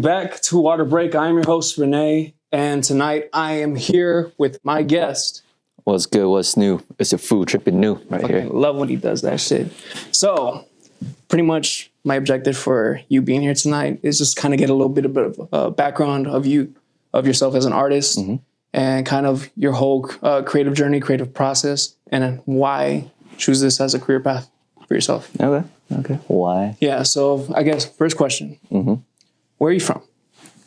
back to Water Break. I am your host, RVNAI, and tonight I am here with my guest. What's good? What's new? It's your food tripping new right here. Love when he does that shit. So, pretty much my objective for you being here tonight is just kind of get a little bit of a background of yourself as an artist, and kind of your whole creative journey, creative process, and why choose this as a career path for yourself. Okay. Why? Yeah. So I guess first question. Where are you from?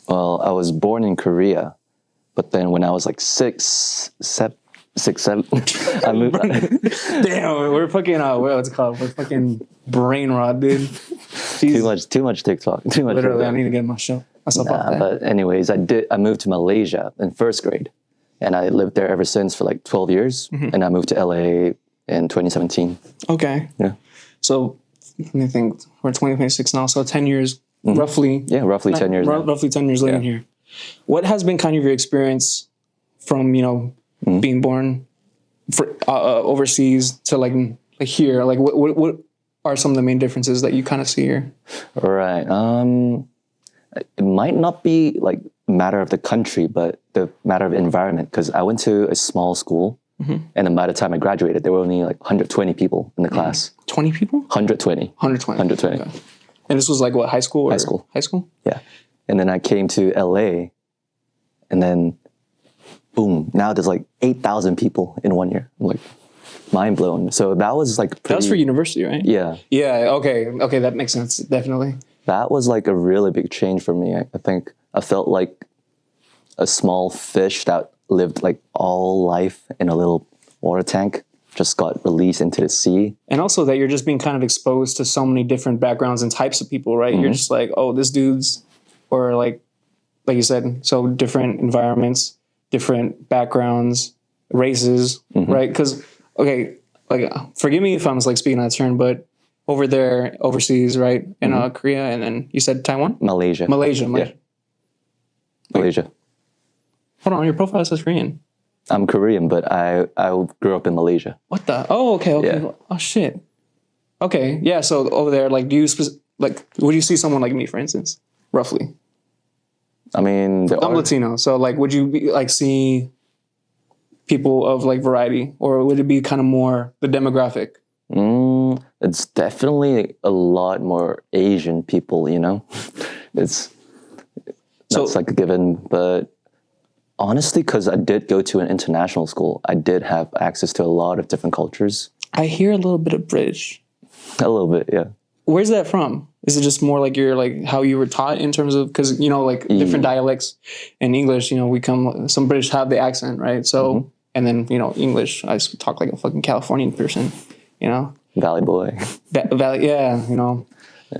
Well, I was born in Korea, but then when I was like six, seven, I moved. Damn, we're fucking what's it called? We're fucking brain rot, dude. Too much TikTok. Too much. Literally, I need to get myself off that. But anyways, I moved to Malaysia in first grade, and I lived there ever since for like 12 years, and I moved to LA in 2017. Okay. Yeah. So let me think. We're 2026 now, so 10 years roughly. Yeah, roughly 10 years. Roughly 10 years living here. What has been kind of your experience from being born overseas to like here? Like what are some of the main differences that you kind of see here? Right. It might not be like a matter of the country, but the matter of environment. Because I went to a small school, and by the time I graduated, there were only like 120 people in the class. 20 people? 120. 120. Okay. And this was like what, high school? High school. High school? Yeah. And then I came to LA, and then boom, now there's like 8,000 people in 1 year. I'm like, mind blown. So that was like pretty... That was for university, right? Yeah. Yeah, okay, that makes sense, definitely. That was like a really big change for me. I think I felt like a small fish that lived like all life in a little water tank just got released into the sea. And also that you're just being kind of exposed to so many different backgrounds and types of people, right? You're just like, oh, this dude's, or like you said, so different environments, different backgrounds, races, right? Because, okay, like, forgive me if I'm like speaking out of turn, but over there, overseas, right? In Korea, and then you said Taiwan? Malaysia. Yeah. Malaysia. Hold on, your profile says Korean. I'm Korean, but I grew up in Malaysia. What the? Oh, okay. Yeah. Oh, shit. Okay, yeah, so over there, like, would you see someone like me, for instance, roughly? I mean, I'm Latino, so like, would you be like see people of like variety, or would it be kind of more the demographic? It's definitely a lot more Asian people, That's like a given, but honestly, because I did go to an international school, I did have access to a lot of different cultures. I hear a little bit of British. A little bit, yeah. Where's that from? Is it just more like how you were taught in terms of, because, like different dialects in English, some British have the accent, right? So, and then, English, I just talk like a fucking Californian person, Valley boy. Valley, yeah,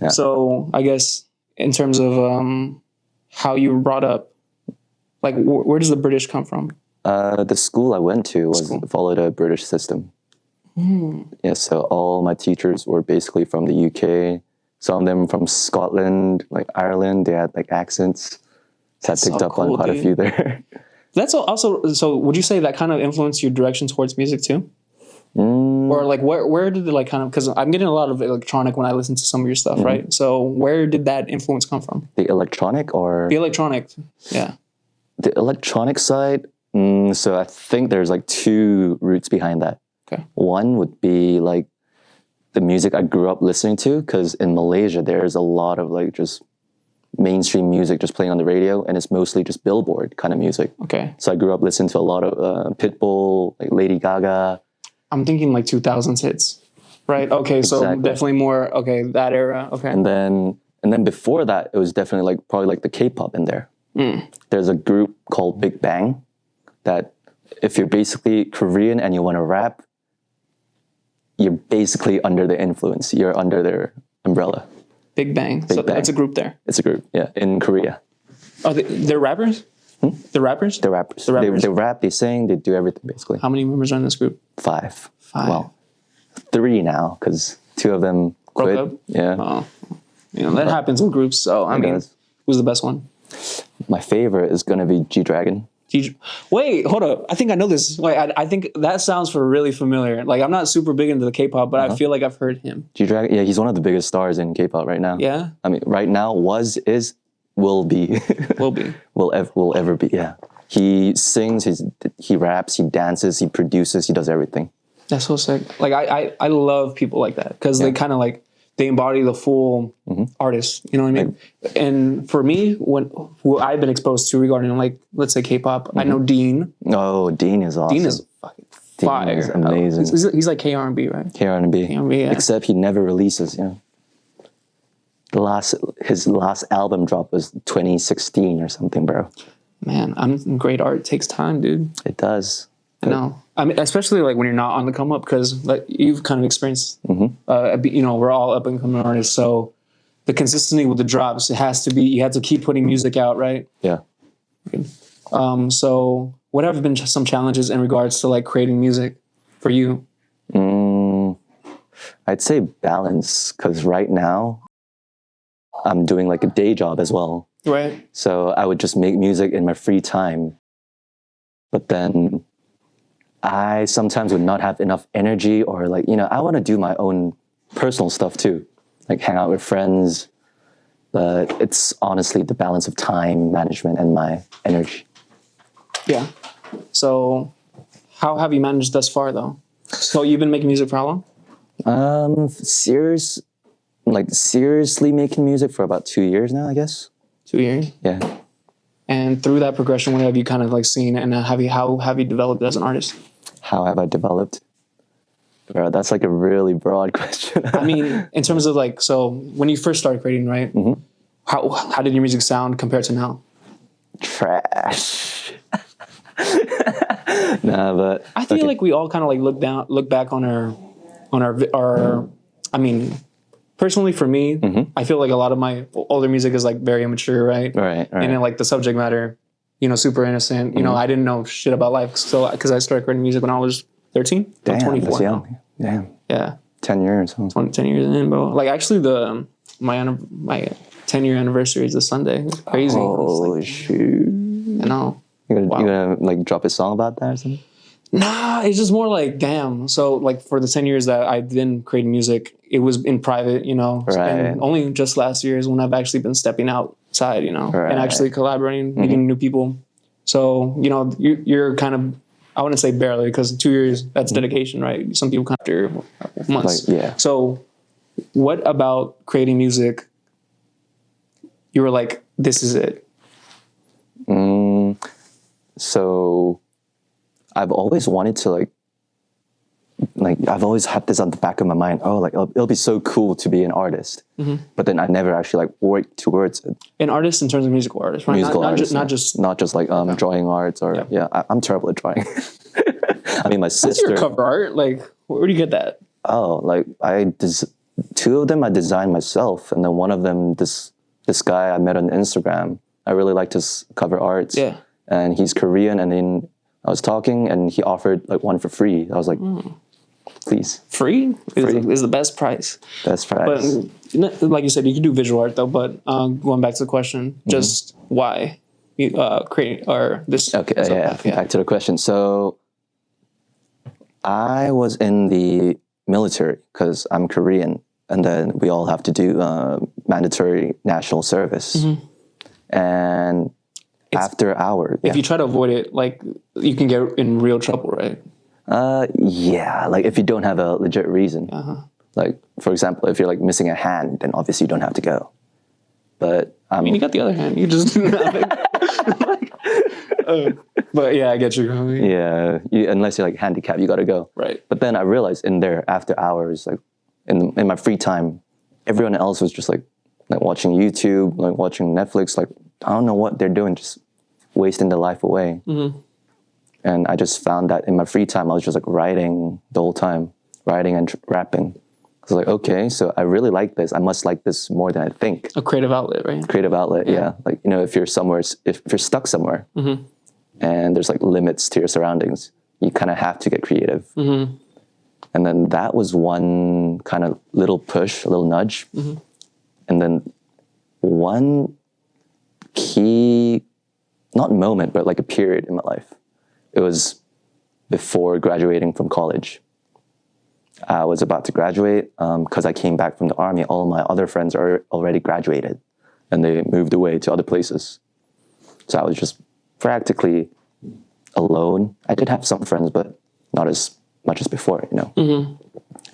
Yeah. So I guess in terms of how you were brought up, like where does the British come from? The school I went to followed a British system. Yeah, so all my teachers were basically from the UK. Some of them from Scotland, like Ireland. They had like accents. So I picked up on quite a few there. That's also, so would you say that kind of influenced your direction towards music too? Or like where did it like kind of, because I'm getting a lot of electronic when I listen to some of your stuff, right? So where did that influence come from? The electronic or? The electronic, yeah. The electronic side, so I think there's like two roots behind that. Okay. One would be like the music I grew up listening to, because in Malaysia there's a lot of like just mainstream music just playing on the radio, and it's mostly just Billboard kind of music. Okay. So I grew up listening to a lot of Pitbull, like Lady Gaga. I'm thinking like 2000s hits, right? Okay, so definitely more, that era, okay. And then before that, it was definitely like probably like the K-pop in there. There's a group called Big Bang that if you're basically Korean and you want to rap, you're basically under the influence. You're under their umbrella. Big Bang. Bang. It's a group there. It's a group, yeah, in Korea. Oh, they're rappers? They're rappers? They're rappers. They rap, they sing, they do everything basically. How many members are in this group? 5. Well, 3 now, because 2 of them quit. Broke up? Yeah. Oh. That happens with groups, so I mean, who's the best one? My favorite is going to be G-Dragon. Wait, hold up. I think I know this. Wait, I think that sounds really familiar. Like, I'm not super big into the K-pop, but I feel like I've heard him. G-Dragon, yeah, he's one of the biggest stars in K-pop right now. Yeah? I mean, right now is will be. Will be. will ever be. Yeah. He sings, he raps, he dances, he produces, he does everything. That's so sick. Like I love people like that because they kind of like they embody the full artist. You know what I mean? And for me, who I've been exposed to regarding like let's say K-pop, I know Dean. Oh, Dean is awesome. Dean is fucking fire. Dean is amazing. He's like K-R&B, right? K-R&B. K-R&B, yeah. Except he never releases. Yeah. His last album drop was 2016 or something, bro. Man, great art takes time, dude. It does. I know. I mean, especially like when you're not on the come up, because like you've kind of experienced. We're all up and coming artists, so the consistency with the drops, it has to be. You have to keep putting music out, right? Yeah. So what have been some challenges in regards to like creating music for you? I'd say balance, because right now I'm doing like a day job as well. Right. So I would just make music in my free time. But then I sometimes would not have enough energy, or like, I want to do my own personal stuff too, like hang out with friends. But it's honestly the balance of time management and my energy. Yeah. So how have you managed thus far though? So you've been making music for how long? Seriously making music for about 2 years now, I guess. 2 years? Yeah. And through that progression, what have you kind of like seen, and how have you developed as an artist? How have I developed? Bro, that's like a really broad question. I mean, in terms of like, so when you first started creating, right? How did your music sound compared to now? Trash. Nah, but I feel like we all kind of like look back on our. I mean, personally for me, I feel like a lot of my older music is like very immature, right? Right. And then like the subject matter, super innocent. I didn't know shit about life, so because I started creating music when I was 13. Damn, I'm 24 that's now. young. Damn. Yeah. 10 years. Huh? 10 years in, bro. Like actually, my 10-year anniversary is this Sunday. It's crazy. Holy shoot! I know. You gonna like drop a song about that or something? Nah, it's just more like, damn. So like for the 10 years that I've been creating music, it was in private, Right. And only just last year is when I've actually been stepping outside, Right. and actually collaborating, meeting new people. So, you're kind of, I wouldn't say barely, because 2 years, that's dedication, right? Some people come after months. Like, yeah. So what about creating music? You were like, this is it. So I've always wanted to like I've always had this on the back of my mind. Oh, like it'll be so cool to be an artist. But then I never actually like worked towards it. An artist in terms of musical artist, right? Not just like drawing arts or I'm terrible at drawing. I mean, my sister. That's your cover art. Like, where do you get that? Oh, like two of them I designed myself, and then one of them this guy I met on Instagram. I really liked his cover arts. Yeah. And he's Korean, and then I was talking, and he offered like one for free. I was like, please. Free is the best price. Best price. But like you said, you can do visual art though. But going back to the question, just why create or this? Okay, back to the question. So I was in the military because I'm Korean, and then we all have to do mandatory national service. And after hours, if you try to avoid it, like you can get in real trouble, right? Yeah, like if you don't have a legit reason. Like for example, if you're like missing a hand, then obviously you don't have to go. But I mean, you got the other hand. You just do nothing. But yeah, I get you. Yeah, unless you're like handicapped, you got to go. Right. But then I realized in there after hours, like in my free time, everyone else was just like watching YouTube, like watching Netflix. Like I don't know what they're doing, just wasting their life away. And I just found that in my free time, I was just like writing the whole time, writing and rapping. I was like, okay, so I really like this. I must like this more than I think. A creative outlet, right? Creative outlet, yeah. Like, if you're stuck somewhere and there's like limits to your surroundings, you kind of have to get creative. And then that was one kind of little push, a little nudge. And then one key, not moment, but like a period in my life. It was before graduating from college. I was about to graduate because I came back from the army. All of my other friends are already graduated. and they moved away to other places. So I was just practically alone. I did have some friends, but not as much as before, you know.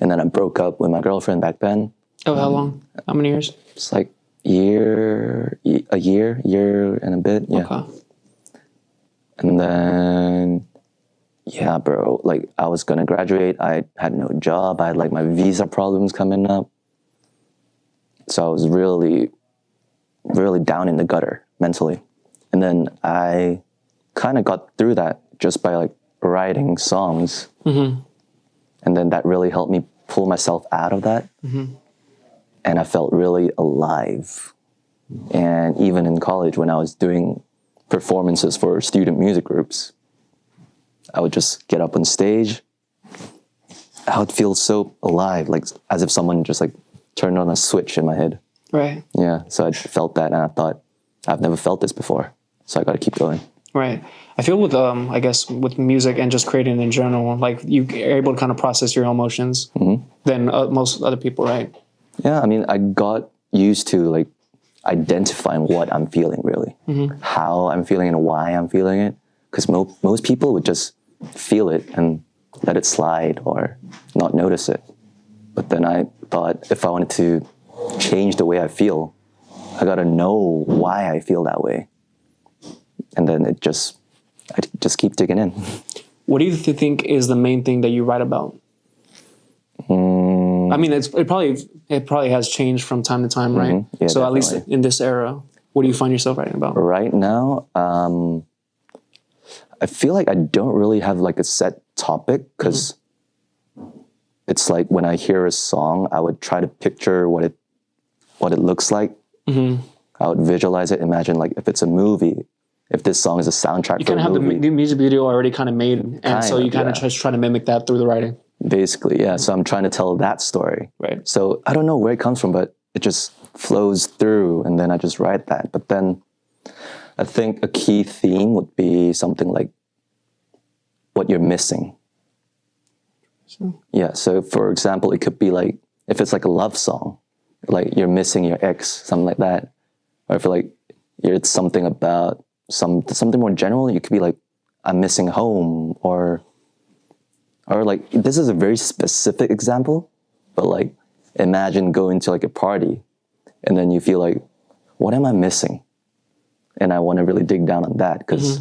And then I broke up with my girlfriend back then. Oh, how long? How many years? It's like a year and a bit, yeah. Okay. And then, yeah, bro, like I was gonna graduate. I had no job. I had like my visa problems coming up. So I was really, really down in the gutter mentally. And then I kind of got through that just by like writing songs. And then that really helped me pull myself out of that. And I felt really alive. And even in college, when I was doing performances for student music groups, I would just get up on stage. I would feel so alive, like as if someone just like turned on a switch in my head. Right. Yeah, so I felt that, and I thought, I've never felt this before, so I got to keep going. Right. I feel with I guess with music and just creating in general, like you are able to kind of process your emotions than most other people, right? Yeah, I mean, I got used to like identifying what I'm feeling, really, how I'm feeling and why I'm feeling it. Because most people would just feel it and let it slide or not notice it. But then I thought if I wanted to change the way I feel, I got to know why I feel that way. And then I just keep digging in. What do you think is the main thing that you write about? I mean, it probably has changed from time to time, right? Yeah, so definitely. At least in this era, what do you find yourself writing about? Right now, I feel like I don't really have like a set topic because it's like when I hear a song, I would try to picture what it looks like. I would visualize it, imagine like if it's a movie, if this song is a soundtrack You for kind a of have movie. the music video already kind of made, and so you kind of just try to mimic that through the writing. Basically, yeah. So I'm trying to tell that story. Right. So I don't know where it comes from, but it just flows through, and then I just write that. But then I think a key theme would be something like what you're missing. Yeah. So for example, it could be like if it's like a love song, like you're missing your ex, something like that. Or if like it's something about something more general, you could be like, I'm missing home, or like, this is a very specific example, but like imagine going to like a party and then you feel like, what am I missing? And I want to really dig down on that, because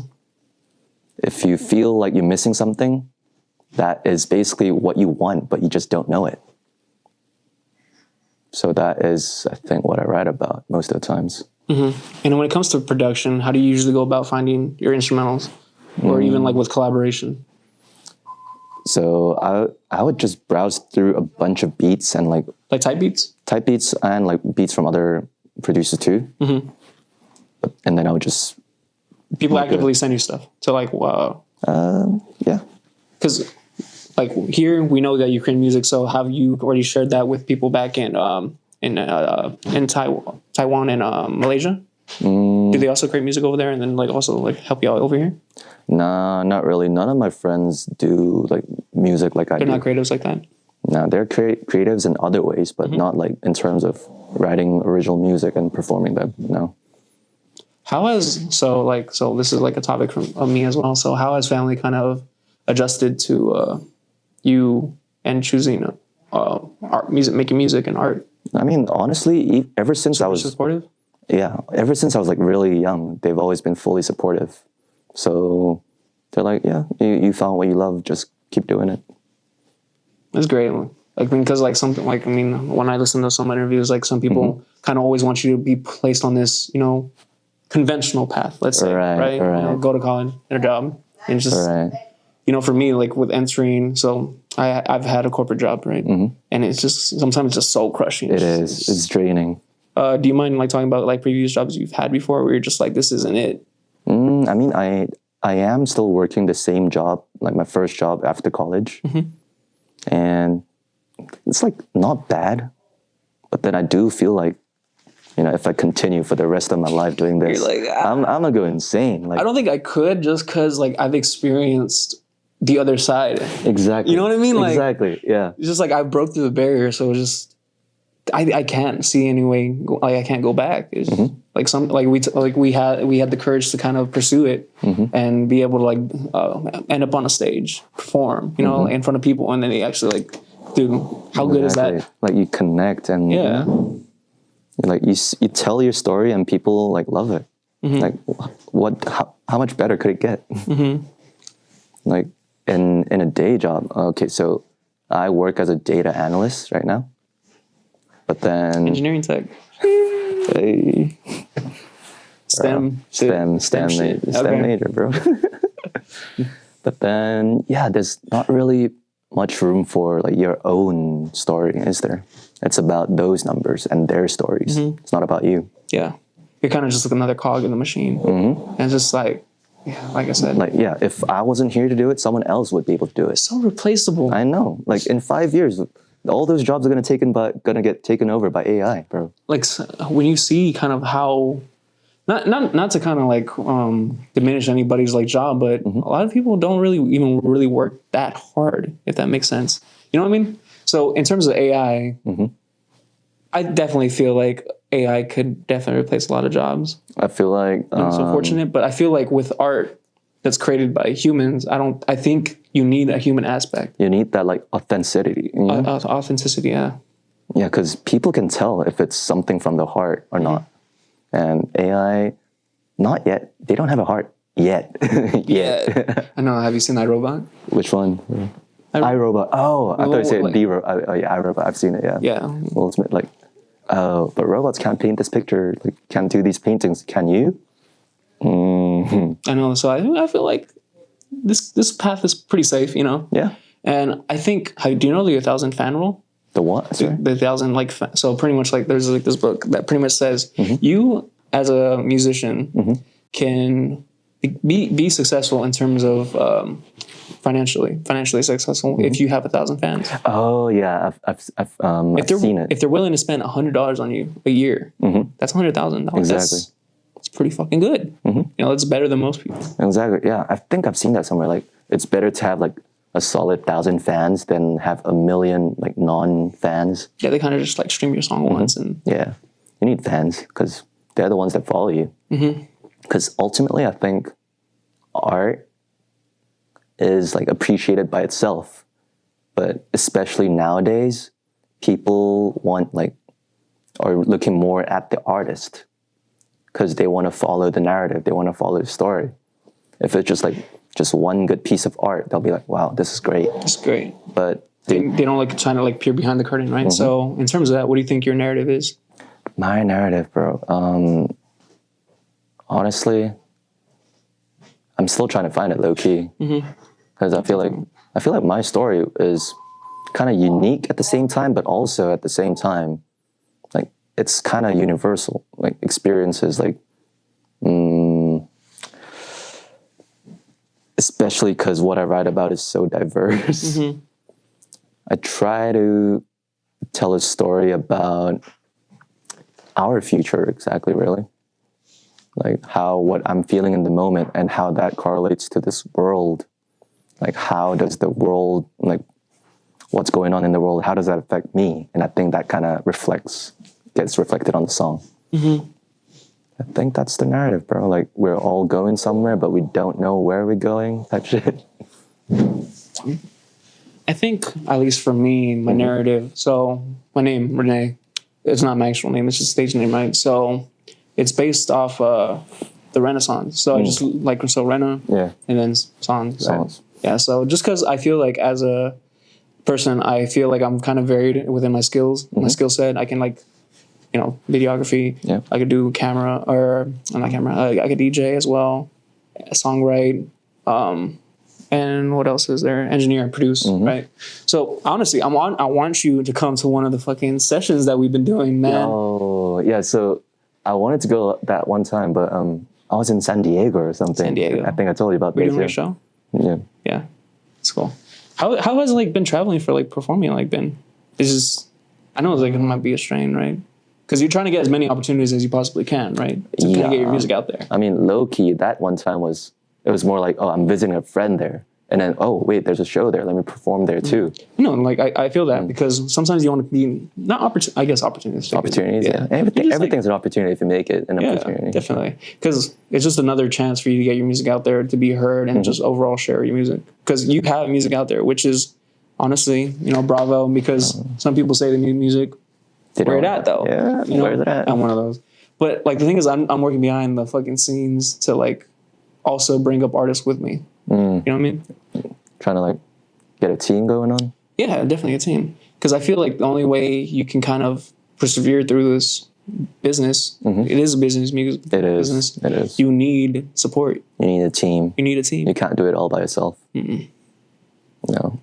if you feel like you're missing something, that is basically what you want, but you just don't know it. So that is, I think, what I write about most of the times. And when it comes to production, how do you usually go about finding your instrumentals, or even like with collaboration? So I would just browse through a bunch of beats and like type beats and like beats from other producers too. And then I would just people actively send you stuff to like yeah, because like here we know that you create music. So have you already shared that with people back in Taiwan and Malaysia? Do they also create music over there and then like also like help you out over here? Nah, not really. None of my friends do like music like I do. They're not creatives like that? No, they're creatives in other ways, but not like in terms of writing original music and performing them. No. So this is like a topic of me as well. So how has family kind of adjusted to you and choosing art, music, making music and art? I mean, honestly, ever since I was supportive. Yeah, ever since I was like really young, they've always been fully supportive. So they're like, yeah, you found what you love, just keep doing it. That's great. Like, because like something like, I mean, when I listen to some interviews, like some people kind of always want you to be placed on this, conventional path, let's say, right? You know, go to college, get a job, and just, for me, like with entering, so I've had a corporate job, right? And it's just, sometimes it's just soul crushing. It's draining. Do you mind like talking about like previous jobs you've had before where you're just like, this isn't it? I mean, I am still working the same job, like my first job after college. And it's like not bad, but then I do feel like, if I continue for the rest of my life doing this, you're like, I'm gonna go insane. Like, I don't think I could, just because like I've experienced the other side. Exactly. You know what I mean? Like, exactly. Yeah. It's just like I broke through the barrier, so just I can't see any way. Like I can't go back. It's like we had the courage to kind of pursue it and be able to like end up on a stage, perform, you know, in front of people, and then they actually like, dude, how good is that? Like you connect and like you tell your story and people like love it. Like how much better could it get? Like in a day job. Okay, so I work as a data analyst right now. But then engineering tech. Hey. STEM major, bro. But then there's not really much room for like your own story, is there? It's about those numbers and their stories. It's not about you. Yeah. You're kind of just like another cog in the machine. And it's just like, like I said. Like, if I wasn't here to do it, someone else would be able to do it. So replaceable. I know. Like in 5 years, all those jobs are gonna get taken over by AI, bro. Like when you see kind of how, not to kind of like diminish anybody's like job, but a lot of people don't really work that hard, if that makes sense. You know what I mean? So in terms of AI, I definitely feel like AI could definitely replace a lot of jobs. I feel like it's unfortunate, but I feel like with art that's created by humans, I think you need a human aspect. You need that like authenticity. You know? Authenticity, yeah. Yeah, because people can tell if it's something from the heart or not. And AI, not yet. They don't have a heart yet. Yeah. I know. Have you seen iRobot? Which one? iRobot. Oh, I thought you said D-Robot. Oh, yeah, iRobot. I've seen it, yeah. Yeah. Well, it's like, but robots can't paint this picture, like can't do these paintings. Can you? I know. So I feel like this path is pretty safe, you know? Yeah. And I think, do you know the 1,000 fan rule? The what? The 1,000 like, so pretty much like there's like this book that pretty much says you as a musician can be successful in terms of financially successful if you have 1,000 fans. Oh yeah, I've seen it. If they're willing to spend $100 on you a year, that's $100,000. Exactly. It's pretty fucking good. You know, it's better than most people. Exactly. Yeah, I think I've seen that somewhere. Like, it's better to have like a solid 1,000 fans than have 1 million like non-fans. Yeah, they kind of just like stream your song once and you need fans because they're the ones that follow you. Because ultimately, I think art is like appreciated by itself, but especially nowadays, people want like are looking more at the artist because they want to follow the narrative, they want to follow the story. If it's just one good piece of art, they'll be like, wow, this is great. It's great. But they don't like trying to like peer behind the curtain, right? So in terms of that, what do you think your narrative is? My narrative, bro. Honestly, I'm still trying to find it low key because I feel like my story is kind of unique at the same time, but also at the same time, like it's kind of universal. Like experiences, like especially because what I write about is so diverse. I try to tell a story about our future, exactly, really. Like what I'm feeling in the moment and how that correlates to this world. Like how does the world, like what's going on in the world, how does that affect me? And I think that kind of gets reflected on the song. I think that's the narrative, bro. Like we're all going somewhere, but we don't know where we're going, type shit. I think, at least for me, my narrative, so my name, RVNAI, it's not my actual name, it's just a stage name, right? So it's based off the Renaissance. So I just like, so Rena, and then songs. Right? Yeah, so just because I feel like as a person, I feel like I'm kind of varied within my skills, my skill set. I can like, you know, videography. Yeah. I could do camera, or not camera. I could DJ as well, songwrite, and what else is there? Engineer and produce, right? So honestly, I want you to come to one of the fucking sessions that we've been doing, man. Oh yeah, so I wanted to go that one time, but I was in San Diego or something. San Diego. I think I told you about this. We're doing a show. Yeah. Yeah, it's cool. How has it like been traveling for like performing? Like been? It's just, I know it's like it might be a strain, right? Because you're trying to get as many opportunities as you possibly can, right? To kind of get your music out there. I mean, low key, that one time it was more like, oh, I'm visiting a friend there. and then oh wait, there's a show there. Let me perform there too. No, like I feel that because sometimes you want to be not I guess opportunities. Opportunities, yeah. Everything's an opportunity if you make it an opportunity. Definitely, because it's just another chance for you to get your music out there, to be heard, and just overall share your music. Because you have music out there, which is honestly, bravo. Because some people say they need music. Where it at though? Yeah, where's it at? I'm one of those. But like the thing is, I'm working behind the fucking scenes to like also bring up artists with me. You know what I mean? Trying to like get a team going on. Yeah, definitely a team. Because I feel like the only way you can kind of persevere through this business, it is a business, music business. It is. You need support. You need a team. You need a team. You can't do it all by yourself. No,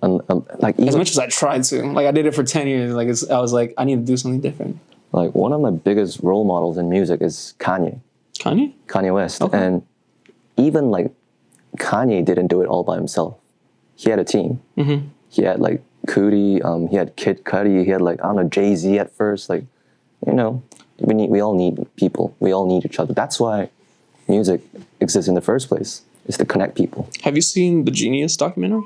like as much as I tried to, like I did it for 10 years. Like I was like, I need to do something different. Like one of my biggest role models in music is Kanye. Kanye West, and even like Kanye didn't do it all by himself. He had a team. He had like Cudi, he had Kid Cudi, he had like I don't know Jay-Z at first. Like we all need people. We all need each other. That's why music exists in the first place. Is to connect people. Have you seen the Genius documentary?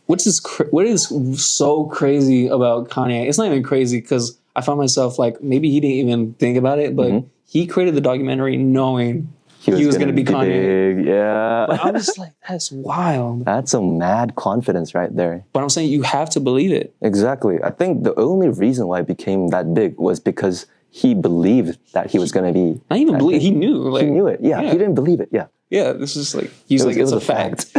What is so crazy about Kanye? It's not even crazy because I found myself like maybe he didn't even think about it, but he created the documentary knowing he was going to be Kanye. Big, yeah. But I'm just like, that's wild. That's a mad confidence right there. But I'm saying you have to believe it. Exactly. I think the only reason why it became that big was because he believed that he was going to be. Not even believe. He knew. Like, he knew it. Yeah. He didn't believe it. Yeah. Yeah. This is like he's like it's a fact.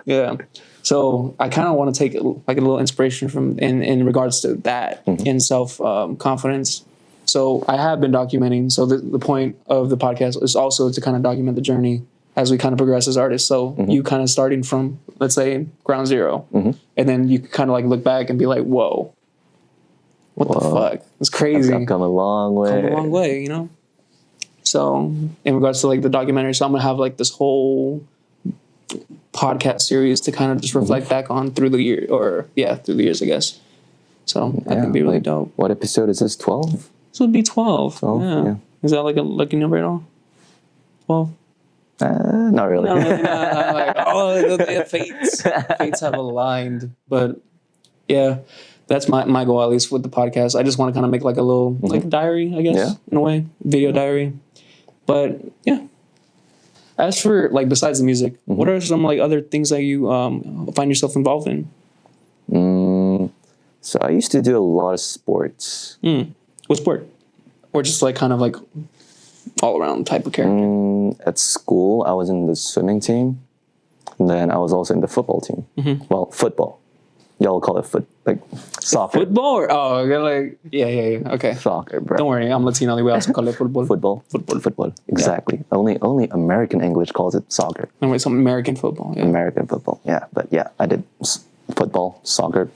Yeah. So I kind of want to take like a little inspiration from in regards to that in self confidence. So I have been documenting. So the point of the podcast is also to kind of document the journey as we kind of progress as artists. So you kind of starting from, let's say, ground zero. And then you kind of like look back and be like, whoa, what the fuck? It's crazy. I've come a long way. Come a long way, So in regards to like the documentary, so I'm going to have like this whole podcast series to kind of just reflect back on through the year through the years, I guess. So I think it'd be really dope. What episode is this? 12? This would be 12. 12, yeah. Is that like a lucky number at all? 12? Not really. Not really. Like, fates have aligned. But yeah, that's my goal, at least with the podcast. I just want to kind of make like a little like diary, I guess, in a way, video diary. But yeah. As for like besides the music, what are some like other things that you find yourself involved in? So I used to do a lot of sports. What sport? Or just like kind of like all around type of character? At school, I was in the swimming team. And then I was also in the football team. Well, football. Y'all call it soccer. Football? Or, like, yeah. Okay. Soccer, bro. Don't worry, I'm Latino. We also call it football. Football. Exactly. Yeah. Only American English calls it soccer. No, wait, some American football. Yeah. American football. Yeah, but yeah, I did football, soccer.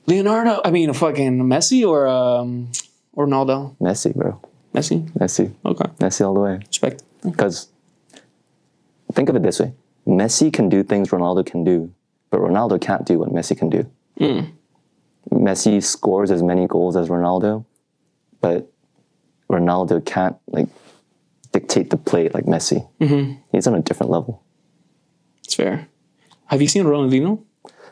Fucking Messi or Ronaldo? Messi, bro. Messi? Okay. Messi all the way. Respect. Because think of it this way. Messi can do things Ronaldo can do, but Ronaldo can't do what Messi can do. Messi scores as many goals as Ronaldo, but Ronaldo can't like dictate the play like Messi. He's on a different level. It's fair. Have you seen Ronaldinho?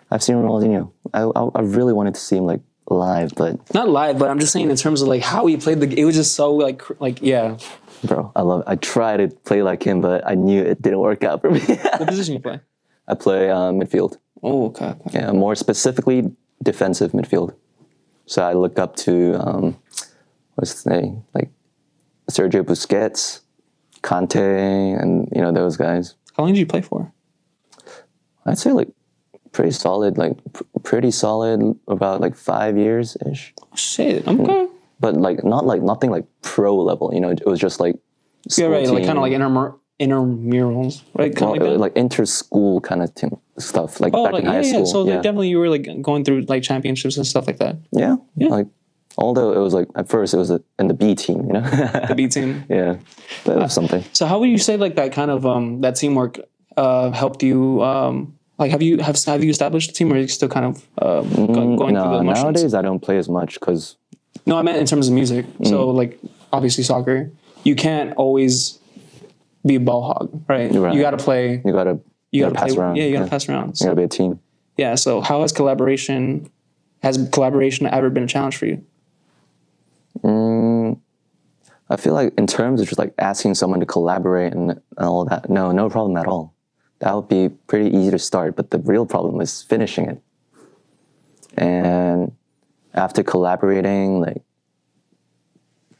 I've seen Ronaldinho. I really wanted to see him like live, but not live. But I'm just saying in terms of like how he played the game. It was just so like yeah. Bro, I tried to play like him, but I knew it didn't work out for me. What position you play? I play midfield. Oh, okay. Yeah, more specifically defensive midfield. So I look up to what's his name, like Sergio Busquets, Kante, and those guys. How long did you play for? I'd say like pretty solid, about like 5 years ish. Oh, shit, okay. But like nothing like pro level, it was just like right, like kind of like intramurals, right? Kind of like inter-school kind of stuff, like back in high school. So definitely you were like going through like championships and stuff like that. Yeah. Like although it was like at first it was in the B team, The B team. Yeah, but it was something. So how would you say like that kind of that teamwork helped you? Like have you established a team, or are you still kind of going through the motions? Nowadays I don't play as much because. No, I meant in terms of music. So like obviously soccer, you can't always be a ball hog, right? Right. You got to play. You gotta pass around. Yeah, you got to pass around. You gotta be a team. Yeah. So how has collaboration ever been a challenge for you? I feel like in terms of just like asking someone to collaborate and all that, no problem at all. That would be pretty easy to start, but the real problem is finishing it. And after collaborating, like,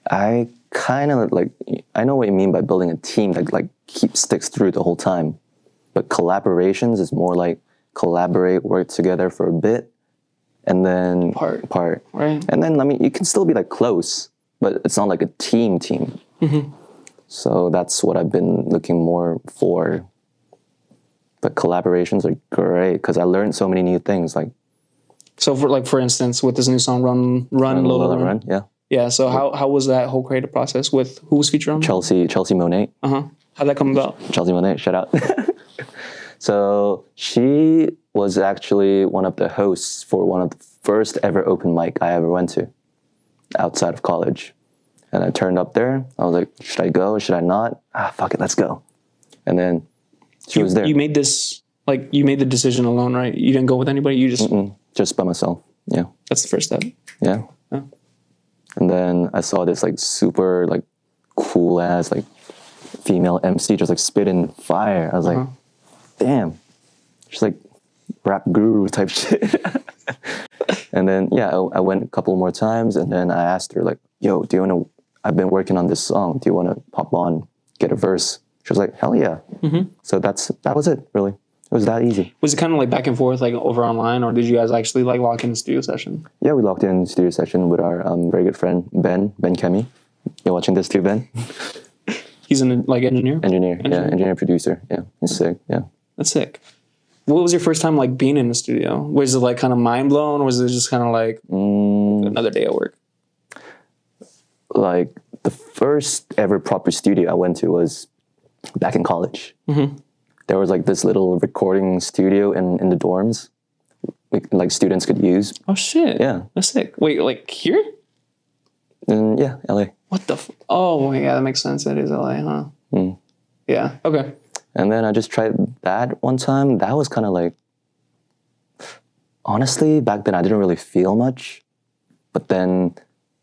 I kind of like, I know what you mean by building a team that like sticks through the whole time. But collaborations is more like collaborate, work together for a bit, and then part. Right. And then, I mean, you can still be like close, but it's not like a team. Mm-hmm. So that's what I've been looking more for. But collaborations are great because I learned so many new things. Like, so for instance, with this new song, Run, Lola, Run. Yeah. Yeah. So how was that whole creative process with who was featured on? Chelsea Monet. How'd that come about? Chelsea Monet, shout out. So she was actually one of the hosts for one of the first ever open mic I ever went to outside of college. And I turned up there. I was like, should I go? Should I not? Fuck it, let's go. And then she was there. You made this, like, you made the decision alone, right? You didn't go with anybody? You just... Just by myself, yeah. That's the first step. Yeah. And then I saw this, like, super, like, cool-ass, like, female MC just, like, spitting fire. I was like, damn. She's, like, rap guru type shit. And then, I went a couple more times, and then I asked her, like, yo, do you want to... I've been working on this song. Do you want to pop on, get a verse? She was like, hell yeah. So that was it, really. It was that easy. Was it kind of like back and forth, like over online, or did you guys actually like lock in a studio session? Yeah, we locked in a studio session with our very good friend, Ben Kemi. You're watching this too, Ben? He's an engineer? Engineer producer. Yeah, he's sick, yeah. That's sick. What was your first time like being in the studio? Was it like kind of mind blown, or was it just kind of like another day at work? Like the first ever proper studio I went to was back in college. There was like this little recording studio in the dorms, like students could use. Oh shit! Yeah, that's sick. Wait, like here? Yeah, LA. What the? Oh yeah, that makes sense. That is LA, huh? Yeah. Okay. And then I just tried that one time. That was kind of like, honestly, back then I didn't really feel much, but then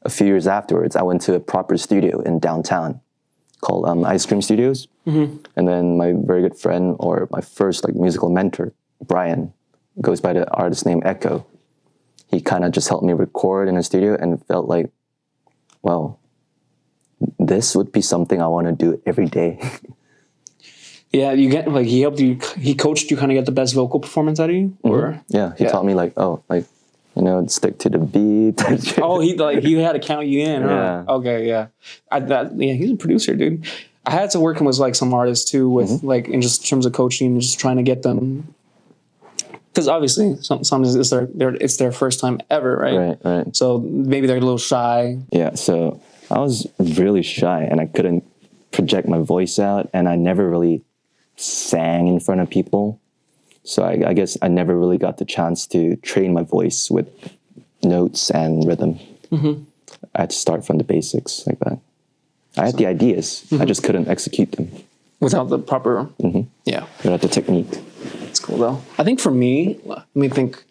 a few years afterwards, I went to a proper studio in downtown called Ice Cream Studios. And then my very good friend, or my first like musical mentor, Brian, goes by the artist name Echo. He kind of just helped me record in a studio and felt like, well, this would be something I want to do every day. Yeah, you get like he coached you kind of get the best vocal performance out of you, or he taught me like, stick to the beat. he had to count you in. Huh? Yeah. Okay, yeah. He's a producer, dude. I had to work with like some artists too, with like in just terms of coaching, and just trying to get them, because obviously sometimes it's their first time ever, right? Right. So maybe they're a little shy. Yeah. So I was really shy, and I couldn't project my voice out, and I never really sang in front of people. So I guess I never really got the chance to train my voice with notes and rhythm. I had to start from the basics like that. I had the ideas. I just couldn't execute them. Without the proper... Yeah. Without the technique. It's cool though. I think for me, let me think.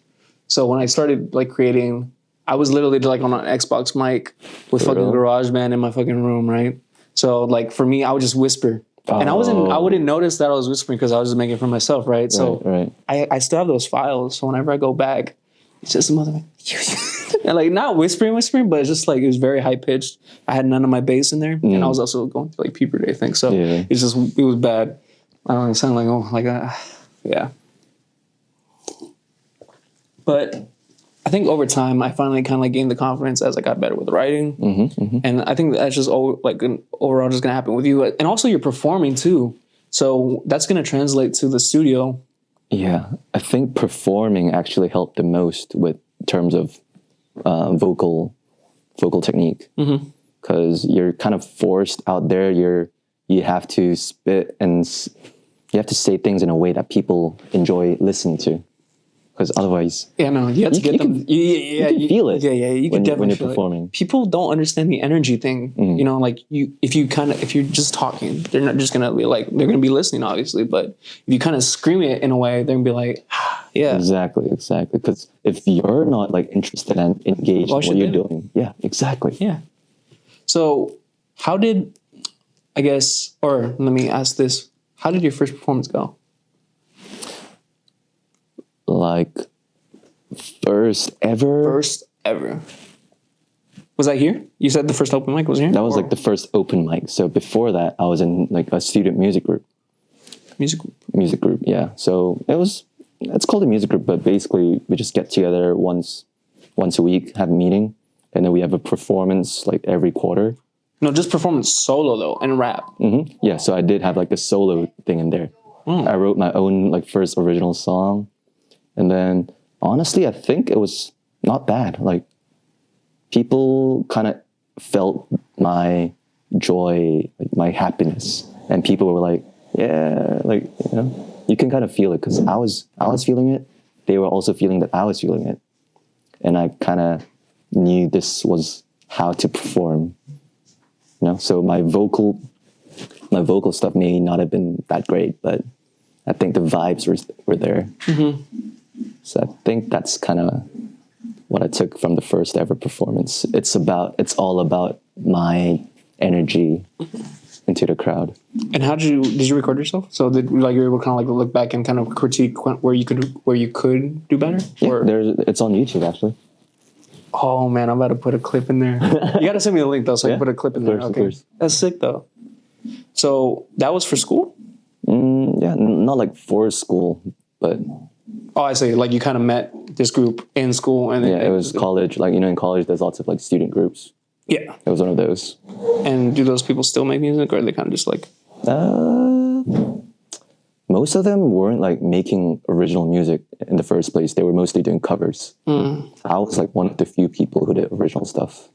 So when I started like creating, I was literally like on an Xbox mic with fucking GarageBand in my fucking room, right? So like for me, I would just whisper. And I wouldn't notice that I was whispering because I was just making it for myself, right? So I still have those files. So whenever I go back, it's just a mother, and like not whispering, but it's just like it was very high pitched. I had none of my bass in there, and I was also going through like puberty, I think. So it was bad. I don't know, it sounded like yeah. But I think over time, I finally kind of like gained the confidence as I got better with writing. And I think that's just overall just going to happen with you. And also you're performing too. So that's going to translate to the studio. Yeah. I think performing actually helped the most with terms of vocal technique. Because you're kind of forced out there. You have to spit and you have to say things in a way that people enjoy listening to. because otherwise, Yeah, no, you have to get them. Yeah, you can feel it. Yeah, you can definitely when you're feel performing. it. People don't understand the energy thing. You know, like if you're just talking, they're not just gonna be like, they're gonna be listening, obviously. But if you kind of scream it in a way, they're gonna be like, yeah, Exactly. Because if you're not like interested and engaged in what you're doing, yeah, exactly. Yeah. So, how did, I guess, or let me ask this: how did your first performance go? Like first ever. First ever. Was that here? You said the first open mic was here? That was like the first open mic. So before that, I was in like a student music group. Music group, yeah. So it's called a music group, but basically we just get together once a week, have a meeting, and then we have a performance like every quarter. No, just performance solo though, and rap. Yeah, so I did have like a solo thing in there. I wrote my own like first original song, and then honestly, I think it was not bad. Like people kind of felt my joy, like my happiness, and people were like, yeah, like, you know, you can kind of feel it because I was feeling it. They were also feeling that I was feeling it, and I kind of knew this was how to perform. You know, so my vocal stuff may not have been that great, but I think the vibes were there. So I think that's kind of what I took from the first ever performance. It's all about my energy into the crowd. And how did you record yourself? So did you were able to kind of like look back and kind of critique where you could do better? Yeah, it's on YouTube actually. Oh man, I'm about to put a clip in there. You got to send me the link though, so I can put a clip in there. Okay, that's sick though. So that was for school? Yeah, not like for school, but. Oh, I see. Like you kind of met this group in school, and it was college. Like in college, there's lots of like student groups. Yeah, it was one of those. And do those people still make music, or are they kind of just like? Most of them weren't like making original music in the first place. They were mostly doing covers. I was like one of the few people who did original stuff.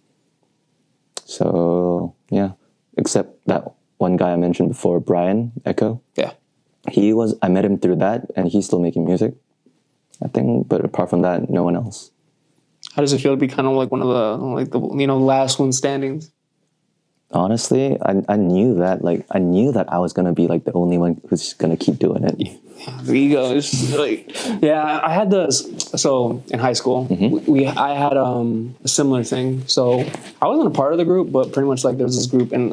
So yeah, except that one guy I mentioned before, Brian Echo. Yeah, I met him through that, and he's still making music, I think. But apart from that, no one else. How does it feel to be kind of like one of the last one standing? Honestly, I knew that I was gonna be like the only one who's gonna keep doing it. The ego is like, yeah. I had so in high school, I had a similar thing. So I wasn't a part of the group, but pretty much like there was this group in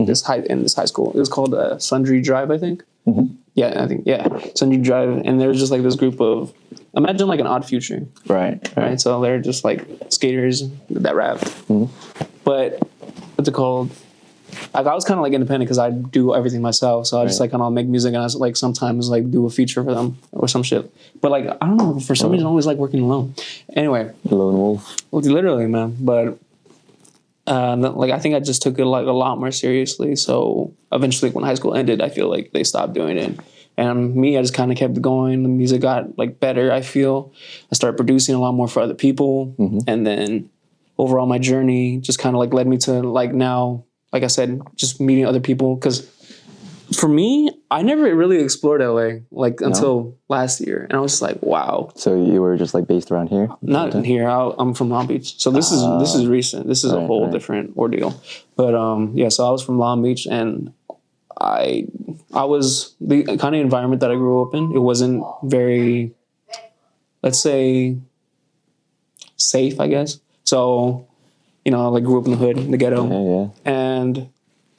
this high school. It was called Sundry Drive, I think. Yeah, I think Sundry Drive, and there was just like this group of, imagine like an Odd Future, right. So they're just like skaters that rap, but what's it called? Like I was kind of like independent because I do everything myself, so I just like kind of make music, and I like sometimes like do a feature for them or some shit. But like I don't know, for some reason I always like working alone. Anyway, lone wolf. Well, literally, man. But like I think I just took it like a lot more seriously. So eventually, when high school ended, I feel like they stopped doing it. And I just kind of kept going. The music got like better. I feel I started producing a lot more for other people, and then overall my journey just kind of like led me to like now. Like I said, just meeting other people. Because for me, I never really explored LA until last year. And I was just like, wow. So you were just like based around here? Not in here. I'm from Long Beach. So this is recent. This is a whole different ordeal. But so I was from Long Beach, and I was the kind of environment that I grew up in. It wasn't very, let's say, safe, I guess. So, I like grew up in the hood, in the ghetto, and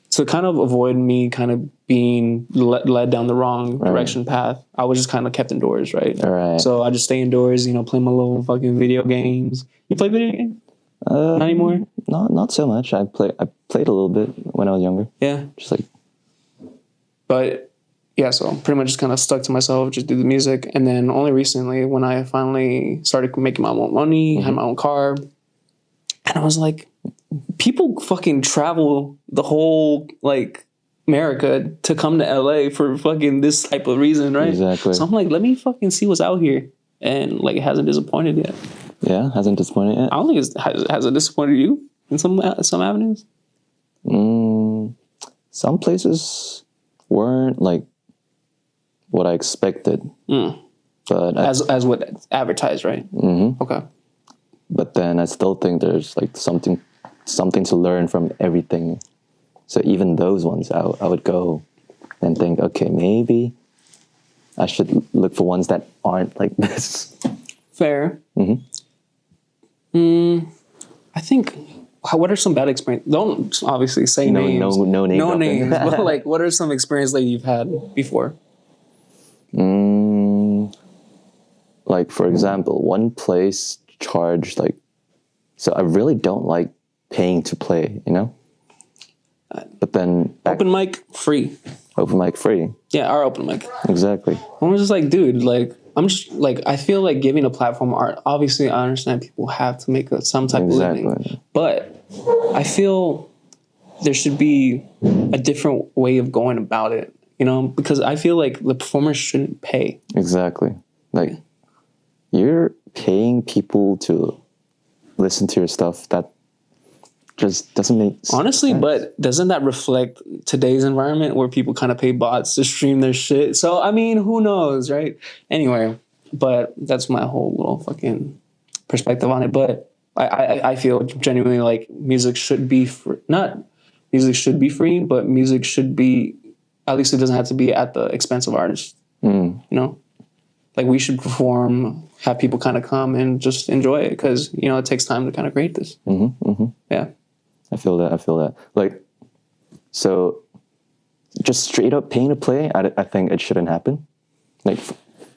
to kind of avoid me kind of being led down the wrong direction path, I was just kind of kept indoors, right? So I just stay indoors, play my little fucking video games. You play video games? Not anymore? Not so much. I played a little bit when I was younger. Yeah. Just like. But yeah, so pretty much just kind of stuck to myself, just do the music, and then only recently when I finally started making my own money, had my own car. And I was like, people fucking travel the whole, like, America to come to LA for fucking this type of reason, right? Exactly. So I'm like, let me fucking see what's out here. And, like, it hasn't disappointed yet. Yeah, hasn't disappointed yet? I don't think has it disappointed you in some avenues? Some places weren't, like, what I expected. But as what advertised, right? Okay. but then I still think there's like something to learn from everything. So even those ones, I would go and think, okay, maybe I should look for ones that aren't like this. Fair. I think. What are some bad experiences? Don't obviously say names. No name dropping. names. But like, what are some experiences that you've had before? Like for example, one place charged like. So I really don't like paying to play, you know. But then Open mic free. Open mic free. Yeah, our open mic. Exactly. I'm just like, dude, like, I'm just like, I feel like giving a platform art. Obviously, I understand people have to make some type of living, but I feel there should be a different way of going about it. You know, because I feel like the performers shouldn't pay. Exactly. Like you're paying people to listen to your stuff. That just doesn't make honestly sense. But doesn't that reflect today's environment where people kind of pay bots to stream their shit? So I mean, who knows, right? Anyway, but that's my whole little fucking perspective on it. But I feel genuinely like music should be free. Not music should be free, but music should be, at least it doesn't have to be at the expense of artists. You know, like we should perform, have people kind of come and just enjoy it, because you know it takes time to kind of create this. Yeah. I feel that. Like, so just straight up paying to play, I think it shouldn't happen. Like,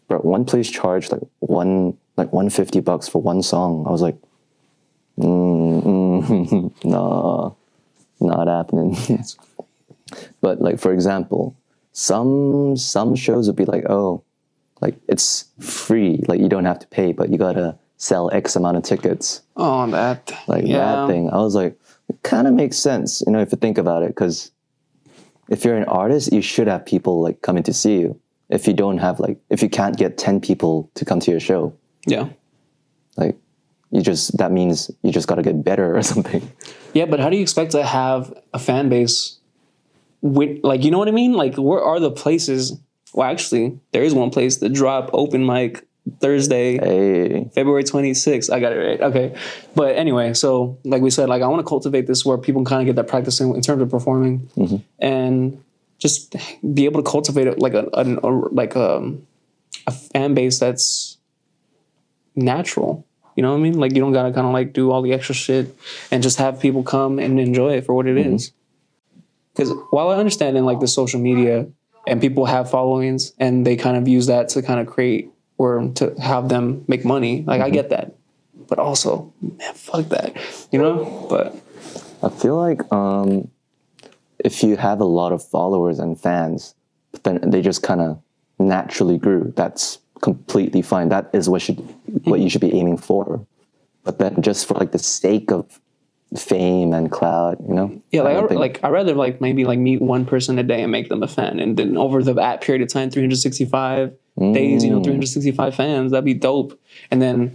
bro, one place charged like $150 for one song. I was like, nah, not happening. But like, for example, some shows would be like, oh, like it's free, like you don't have to pay, but you gotta sell X amount of tickets. Oh, that. Like that thing. I was like, it kind of makes sense, you know, if you think about it, because if you're an artist, you should have people like coming to see you. If you don't have like, if you can't get 10 people to come to your show, Yeah. like that means you just got to get better or something. Yeah, but how do you expect to have a fan base with, like, you know what I mean? Like, where are the places? Well, actually, there is one place, the Drop open mic Thursday, Hey, February 26th. I got it right. Okay. But anyway, so like we said, like I want to cultivate this where people kind of get that practice in terms of performing and just be able to cultivate it like a fan base that's natural. You know what I mean? Like you don't got to kind of like do all the extra shit and just have people come and enjoy it for what it is. Because while I understand in like the social media and people have followings and they kind of use that to kind of create or to have them make money, like I get that, but also, man, fuck that, you know. But I feel like if you have a lot of followers and fans, but then they just kind of naturally grew, that's completely fine. That is what you should be aiming for. But then just for like the sake of fame and clout, you know? Yeah, I'd rather like maybe like meet one person a day and make them a fan, and then over that period of time, 365 days, you know, 365 fans, that'd be dope. And then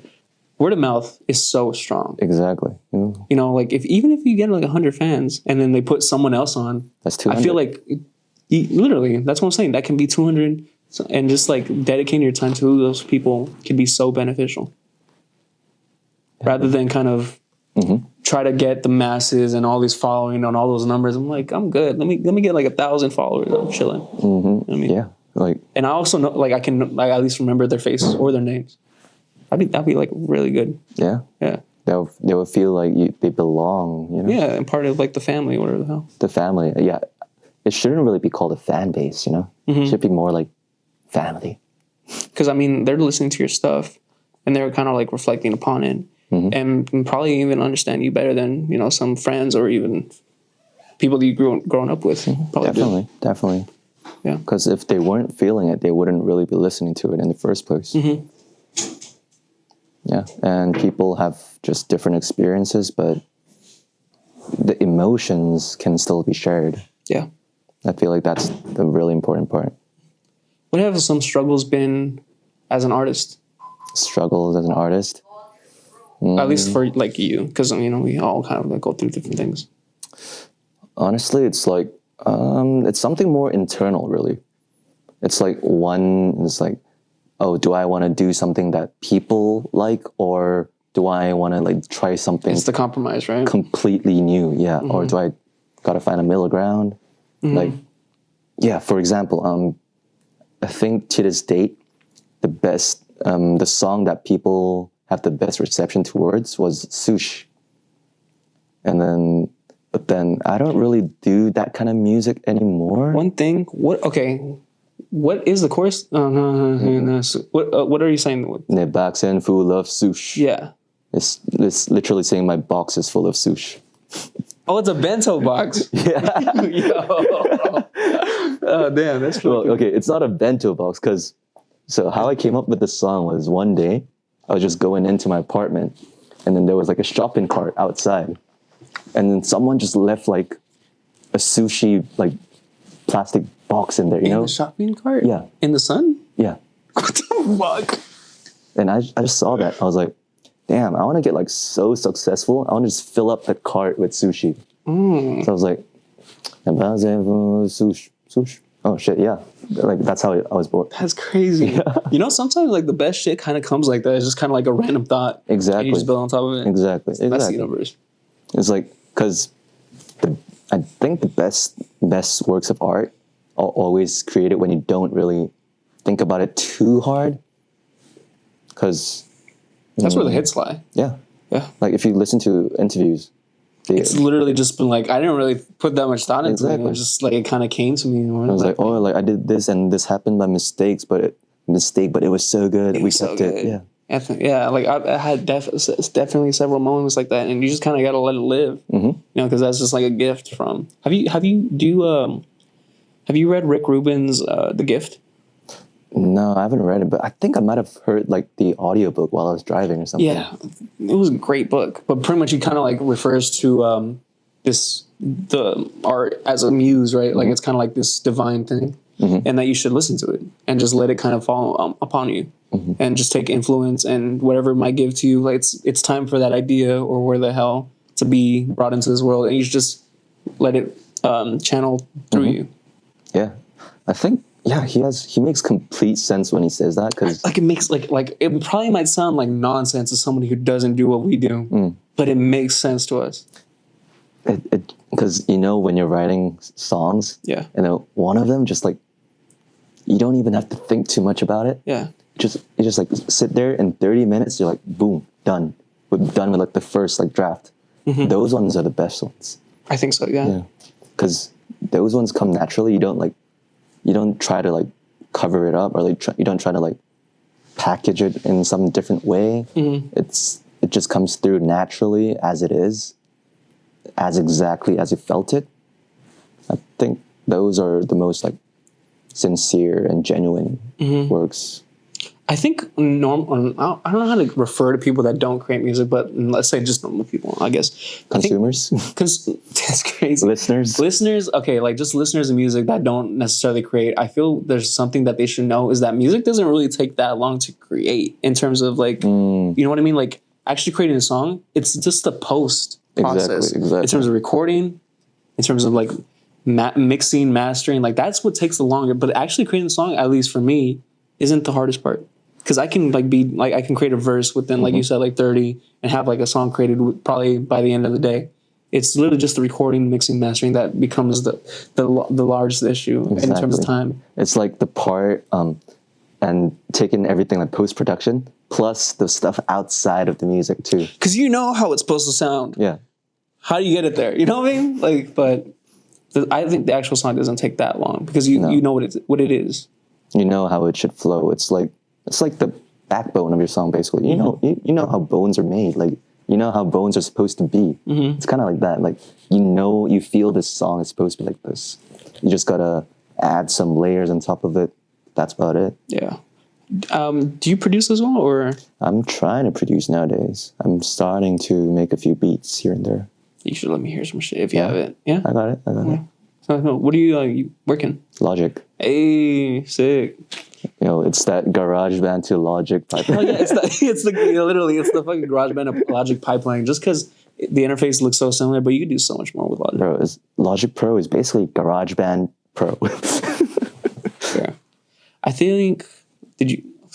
word of mouth is so strong. Exactly. Yeah. You know, like even if you get like 100 fans and then they put someone else on, That's 200. I feel like literally that's what I'm saying. That can be 200, and just like dedicating your time to those people can be so beneficial. Rather than kind of try to get the masses and all these following on all those numbers. I'm like, I'm good. Let me get like 1,000 followers. I'm chilling. You know what I mean? Yeah. Like, and I also know, like, I can like at least remember their faces or their names. That'd be like really good. Yeah. Yeah. They will feel like they belong. You know. Yeah, and part of like the family, whatever the hell. The family. Yeah. It shouldn't really be called a fan base. You know. It should be more like family. Because I mean, they're listening to your stuff, and they're kind of like reflecting upon it, and probably even understand you better than, you know, some friends or even people that you grown up with. Probably Definitely. Yeah. Because if they weren't feeling it, they wouldn't really be listening to it in the first place. Yeah. And people have just different experiences, but the emotions can still be shared. Yeah. I feel like that's the really important part. What have some struggles been as an artist? Struggles as an artist? At least for like you, because you know we all kind of like go through different things. Honestly, it's like it's something more internal, really. It's like oh, do I want to do something that people like, or do I want to like try something It's the compromise, right? completely new? Yeah. Or do I gotta find a middle ground? Like, yeah, for example, I think to this date, the best, the song that people have the best reception towards was Sush. And then, but then I don't really do that kind of music anymore. One thing, what is the chorus? What are you saying? The box and full of sush. Yeah. It's literally saying my box is full of sush. Oh, it's a bento box. Yeah. Yo. Oh, damn, that's Well, cool. okay, it's not a bento box because, so how I came up with the song was one day I was just going into my apartment and then there was like a shopping cart outside and then someone just left like a sushi like plastic box in there, you know? In the shopping cart? Yeah. In the sun? Yeah. What the fuck? And I just saw that. I was like, damn, I want to get like so successful. I want to just fill up the cart with sushi. So I was like, sushi. Oh shit, yeah. Like that's how I was born. That's crazy. Yeah. You know, sometimes like the best shit kind of comes like that. It's just kind of like a random thought. Exactly. And you just build on top of it. Exactly. That's the universe. It's like, because I think the best works of art are always created when you don't really think about it too hard. Because that's where the hits lie. Yeah. Yeah. Like if you listen to interviews, it's literally just been like, I didn't really put that much thought into it. It was just like, it kind of came to me. I was like, oh, like I did this and this happened by mistake, but it was so good. We kept it. Yeah. Yeah, like I had definitely several moments like that, and you just kind of got to let it live, you know, because that's just like a gift from. Have you read Rick Rubin's The Gift? No, I haven't read it, but I think I might have heard like the audiobook while I was driving or something. Yeah, it was a great book, but pretty much he kind of like refers to the art as a muse, right? Like it's kind of like this divine thing, and that you should listen to it and just let it kind of fall upon you. And just take influence and whatever it might give to you. Like it's time for that idea or where the hell to be brought into this world, and you should just let it channel through you. Yeah, I think he makes complete sense when he says that, because like it makes like it probably might sound like nonsense to somebody who doesn't do what we do, but it makes sense to us. Because you know when you're writing songs, Yeah. you know one of them just like you don't even have to think too much about it. Yeah. You just like sit there in 30 minutes, you're like, boom, done. We're done with like the first like draft. Those ones are the best ones. I think so, yeah. Because those ones come naturally. You don't try to like cover it up or like you don't try to like package it in some different way. It just comes through naturally as it is, as exactly as you felt it. I think those are the most like sincere and genuine works. I think I don't know how to refer to people that don't create music, but let's say just normal people, I guess. Consumers? That's crazy. Listeners? Okay, like just listeners of music that don't necessarily create. I feel there's something that they should know is that music doesn't really take that long to create in terms of like, you know what I mean? Like actually creating a song, it's just the post process. Exactly. In terms of recording, in terms of like mixing, mastering, like that's what takes the longer. But actually creating a song, at least for me, isn't the hardest part. Because I can I can create a verse within, like you said, like 30 and have like a song created probably by the end of the day. It's literally just the recording, mixing, mastering that becomes the largest issue in terms of time. It's like the part and taking everything like post-production plus the stuff outside of the music too. Because you know how it's supposed to sound. Yeah. How do you get it there? You know what I mean? Like, but I think the actual song doesn't take that long because you know what it is. You know how it should flow. It's like the backbone of your song, basically. You know how bones are made. Like you know how bones are supposed to be. It's kind of like that. Like you feel this song is supposed to be like this. You just gotta add some layers on top of it. That's about it. Yeah. Do you produce as well, or? I'm trying to produce nowadays. I'm starting to make a few beats here and there. You should let me hear some shit if you have it. Yeah. I got it. So, what are you working? Logic. Hey, sick. You know, it's that GarageBand to Logic pipeline. Oh yeah, it's the fucking GarageBand of Logic pipeline. Just because the interface looks so similar, but you can do so much more with Logic. Bro, Logic Pro is basically GarageBand Pro. Yeah. I think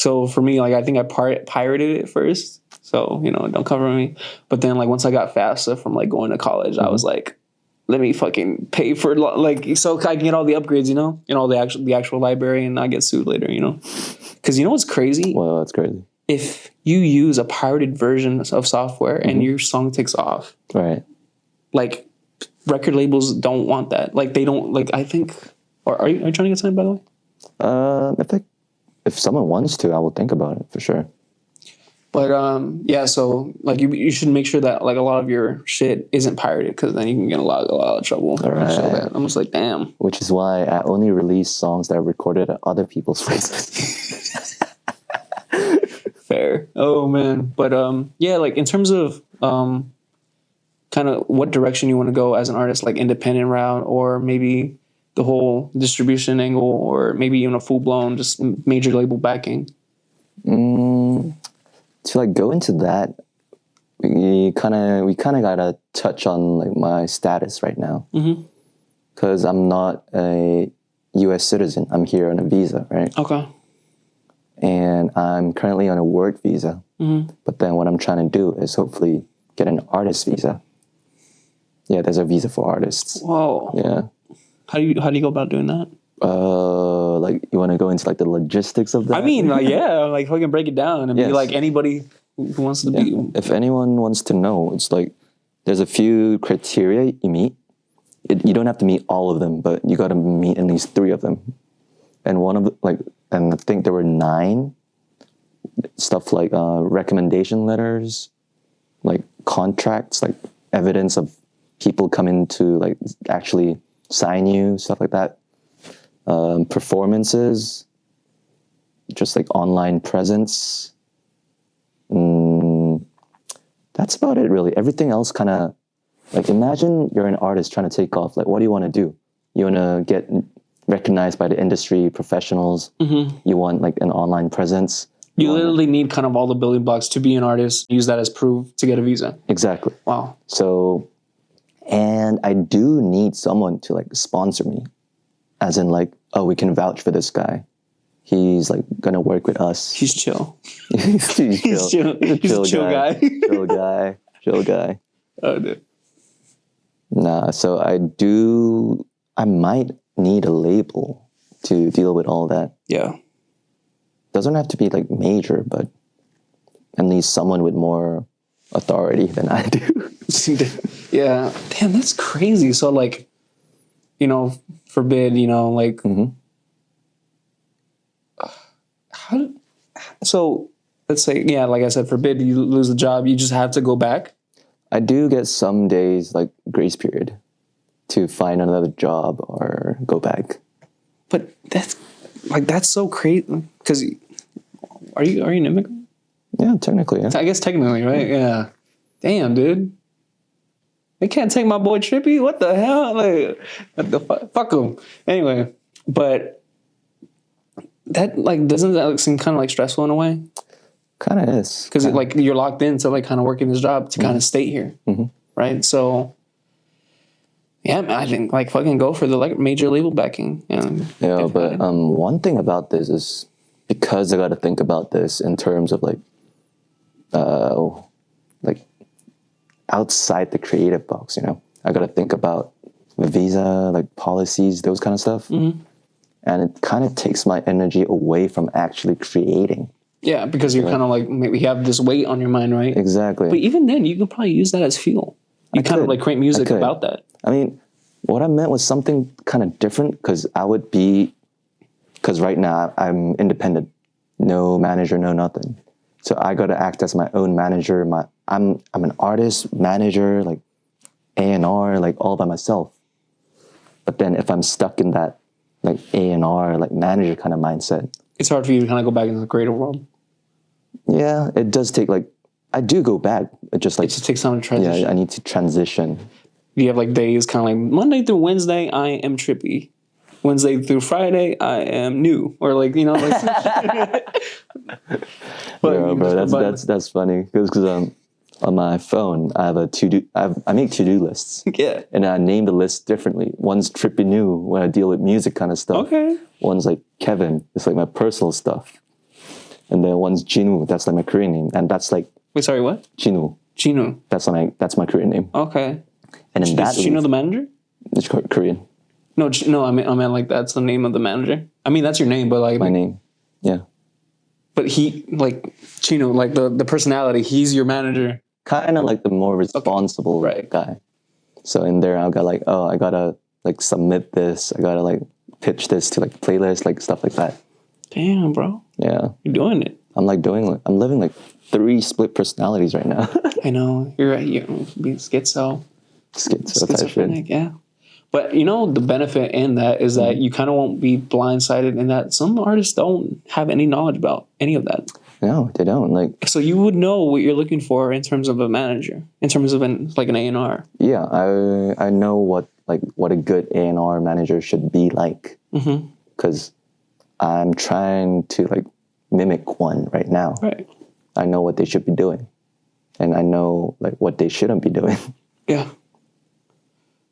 So for me, like I think I pirated it first. So, you know, don't cover me. But then like once I got FAFSA from like going to college, I was like, let me fucking pay for like so I can get all the upgrades, you know, and all the actual library and not get sued later, you know. Because you know what's crazy? Well, that's crazy. If you use a pirated version of software and your song takes off, Right. like record labels don't want that. Like they don't like. I think. Or are you trying to get signed, by the way? I think if someone wants to, I will think about it for sure. But yeah, so like you should make sure that like a lot of your shit isn't pirated because then you can get a lot of trouble. Right. So that, I'm just like, damn. Which is why I only release songs that are recorded at other people's places. Fair. Oh man. But yeah, like in terms of kind of what direction you want to go as an artist, like independent route or maybe the whole distribution angle or maybe even a full blown just major label backing. To like go into that, we kind of gotta touch on like my status right now, because I'm not a U.S. citizen. I'm here on a visa, right? Okay. And I'm currently on a work visa. But then what I'm trying to do is hopefully get an artist visa. Yeah, there's a visa for artists. Whoa. Yeah. How do you go about doing that? Like you want to go into like the logistics of that? I mean, like, yeah, like fucking break it down and be Yes. like anybody who wants to be. If anyone wants to know, it's like there's a few criteria you meet. You don't have to meet all of them, but you got to meet at least 3 of them. And one of and I think there were 9 stuff like recommendation letters, like contracts, like evidence of people coming to like actually sign you, stuff like that. Performances, just like online presence. That's about it, really. Everything else kind of like, imagine you're an artist trying to take off. Like, what do you want to do? You want to get recognized by the industry professionals. You want like an online presence. You literally need kind of all the building blocks to be an artist. Use that as proof to get a visa. Exactly. Wow. So, and I do need someone to like sponsor me. As in like, oh, we can vouch for this guy. He's like gonna work with us. He's chill. He's chill. He's chill. He's a chill guy. Chill guy. Oh, dude. Nah, so I might need a label to deal with all that. Yeah. Doesn't have to be like major, but at least someone with more authority than I do. Yeah. Damn, that's crazy. So like, you know, forbid, you know, like, so let's say, yeah, like I said, forbid you lose the job, you just have to go back. I do get some days like grace period to find another job or go back. But that's so crazy. Because are you an immigrant? Yeah, technically, yeah. I guess technically, right? Yeah. Damn, dude. They can't take my boy Trippi. What the hell? Like, what the fuck him. Anyway, but that like doesn't that seem kind of like stressful in a way? Kind of is. Because like you're locked into like kind of working this job to kind of stay here, right? So yeah, man, I think like fucking go for the like major label backing. And yeah, but one thing about this is because I got to think about this in terms of like outside the creative box, you know. I got to think about the visa, like policies, those kind of stuff. And it kind of takes my energy away from actually creating. Yeah, because you're kind of like, maybe you have this weight on your mind, right? Exactly. But even then, you can probably use that as fuel. You kind of like create music about that. I mean, what I meant was something kind of different because right now I'm independent, no manager, no nothing. So I got to act as my own manager. I'm an artist, manager, like A&R, like all by myself. But then if I'm stuck in that like A&R, like manager kind of mindset, it's hard for you to kind of go back into the creative world. Yeah, it does take like, I do go back. It just takes time to transition. Yeah, I need to transition. You have like days kind of like Monday through Wednesday, I am Trippi. Wednesday through Friday, I am new. Or like, you know, like. That's funny because on my phone I have I make to-do lists. Yeah. And I name the list differently. One's Trippi New when I deal with music kind of stuff. Okay. One's like Kevin. It's like my personal stuff. And then one's Jinu. That's like my Korean name, and that's like Wait, sorry, what? Jinu. Chino. That's my Korean name. Okay. And then that Is Chino the manager? it's Korean. No, no. I mean, like that's the name of the manager. I mean, that's your name, but like My name. Yeah. But he like Chino, like the personality. He's your manager. Kind of like the more responsible guy. So in there, I got like, oh, I gotta like submit this. I gotta like pitch this to like playlist, like stuff like that. Damn, bro. Yeah. You're doing it. I'm living like 3 split personalities right now. I know. You're right. You're schizo. Schizophrenic, yeah. But you know, the benefit in that is that you kind of won't be blindsided in that some artists don't have any knowledge about any of that. No, they don't. Like, so you would know what you're looking for in terms of a manager, in terms of an A&R. Yeah, I know what a good A&R manager should be like. Because I'm trying to like mimic one right now. Right. I know what they should be doing, and I know like what they shouldn't be doing. Yeah.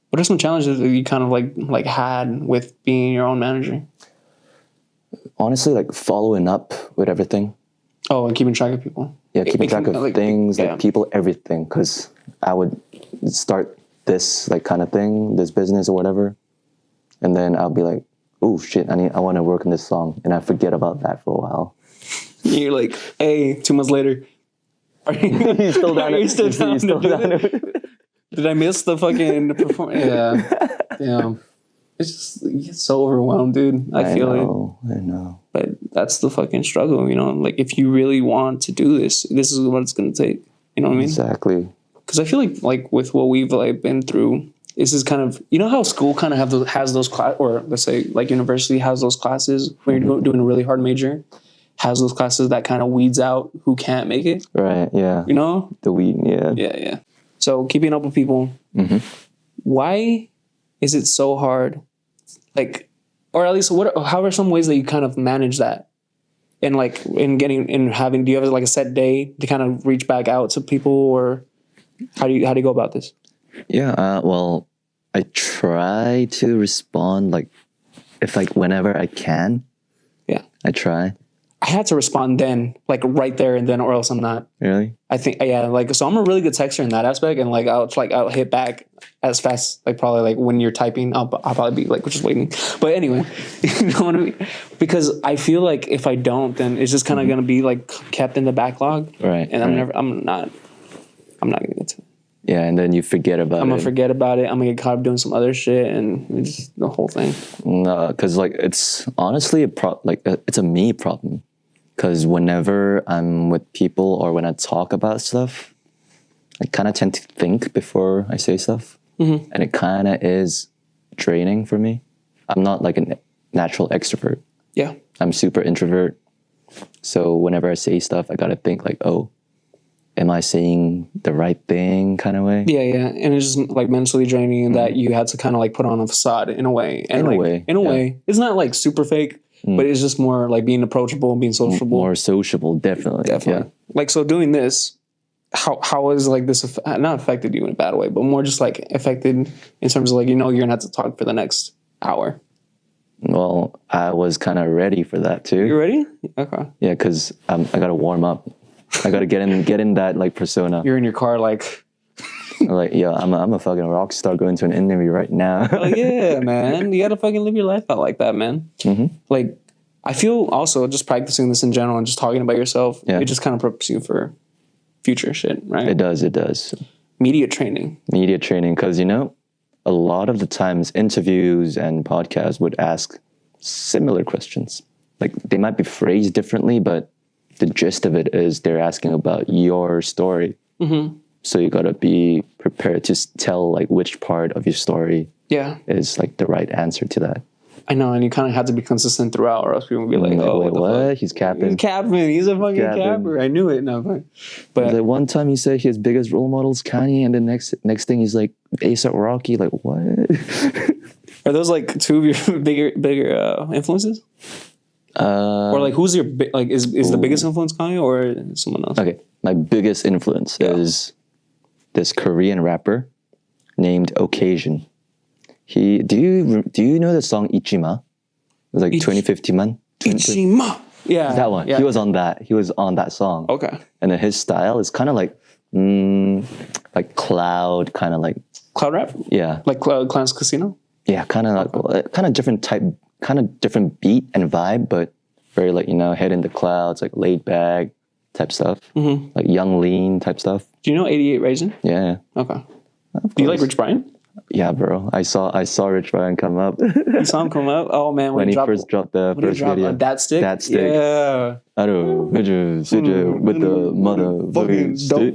What are some challenges that you kind of like had with being your own manager? Honestly, like following up with everything. Oh, and keeping track of people. Yeah, keeping track of things, like people, everything. Because I would start this like kind of thing, this business or whatever, and then I'll be like, oh shit, I want to work on this song, and I forget about that for a while. You're like, hey, 2 months later, are you still down? Are you still down to do it? Did I miss the fucking performance? Yeah. It's just, you get so overwhelmed, dude. I feel it. I know. But that's the fucking struggle, you know? Like, if you really want to do this, this is what it's going to take. You know what I mean? Exactly. Because I feel like with what we've like been through, this is kind of, you know how school kind of has those class, or let's say like university has those classes when you're doing a really hard major, has those classes that kind of weeds out who can't make it. Right, yeah. You know? The weed, yeah. Yeah. So keeping up with people, why is it so hard? Like, or at least how are some ways that you kind of manage that? And like do you have like a set day to kind of reach back out to people, or how do you go about this? Yeah, well, I try to respond like whenever I can. Yeah. I try. I had to respond then, like right there and then, or else I'm not. Really? I think, yeah, like, so I'm a really good texter in that aspect, and like I'll hit back as fast, like probably like when you're typing, I'll probably be like just waiting. But anyway, you know what I mean? Because I feel like if I don't, then it's just kind of gonna be like kept in the backlog, right? And I'm not gonna get to it. Yeah, and then you forget about it. I'm gonna forget about it. I'm gonna get caught up doing some other shit, and it's the whole thing. No, because like it's honestly it's a me problem. Because whenever I'm with people or when I talk about stuff, I kind of tend to think before I say stuff. And it kind of is draining for me. I'm not like a natural extrovert. Yeah. I'm super introvert. So whenever I say stuff, I got to think like, oh, am I saying the right thing kind of way? Yeah. And it's just like mentally draining in that you had to kind of like put on a facade in a way. And in a way. It's not like super fake. But it's just more like being approachable and being sociable. More sociable, definitely. Yeah. Like, so doing this, how is like this not affected you in a bad way, but more just like affected in terms of like, you know, you're gonna have to talk for the next hour. Well, I was kind of ready for that too. You ready? Okay. Yeah, because I gotta warm up. I gotta get in that like persona. You're in your car like. Like, yeah, I'm a fucking rock star going to an interview right now. Oh yeah, man. You gotta fucking live your life out like that, man. Like, I feel also just practicing this in general and just talking about yourself, it just kind of prepares you for future shit, right? It does. Media training, because, you know, a lot of the times interviews and podcasts would ask similar questions. Like, they might be phrased differently, but the gist of it is they're asking about your story. So you gotta be prepared to tell like which part of your story is like the right answer to that. I know, and you kind of have to be consistent throughout, or else people will be like, "Oh, wait, what? He's capping. He's a fucking capper." I knew it. No, but the one time he said his biggest role model is Kanye, and the next thing he's like A$AP Rocky. Like, what? Are those like two of your bigger influences? Or like, who's your like is the biggest influence Kanye or someone else? Okay, my biggest influence is this Korean rapper named Occasion. Do you know the song Ichima? It was like 2015 man. Ichima. Yeah, that one. Yeah. He was on that. He was on that song. Okay. And then his style is kind of like cloud, kind of like Cloud rap? yeah, Like Clown's Casino? yeah, kind of different type, kind of different beat and vibe, but very like head in the clouds, like laid back type stuff, like Young Lean type stuff. Do you know 88 Raisin? Yeah, Okay. Do you like Rich Brian? yeah, bro. I saw Rich Brian come up You saw him come up? Oh, man. when he first dropped the first video. That stick? That stick. Yeah. I don't know, with the motherfucking stick.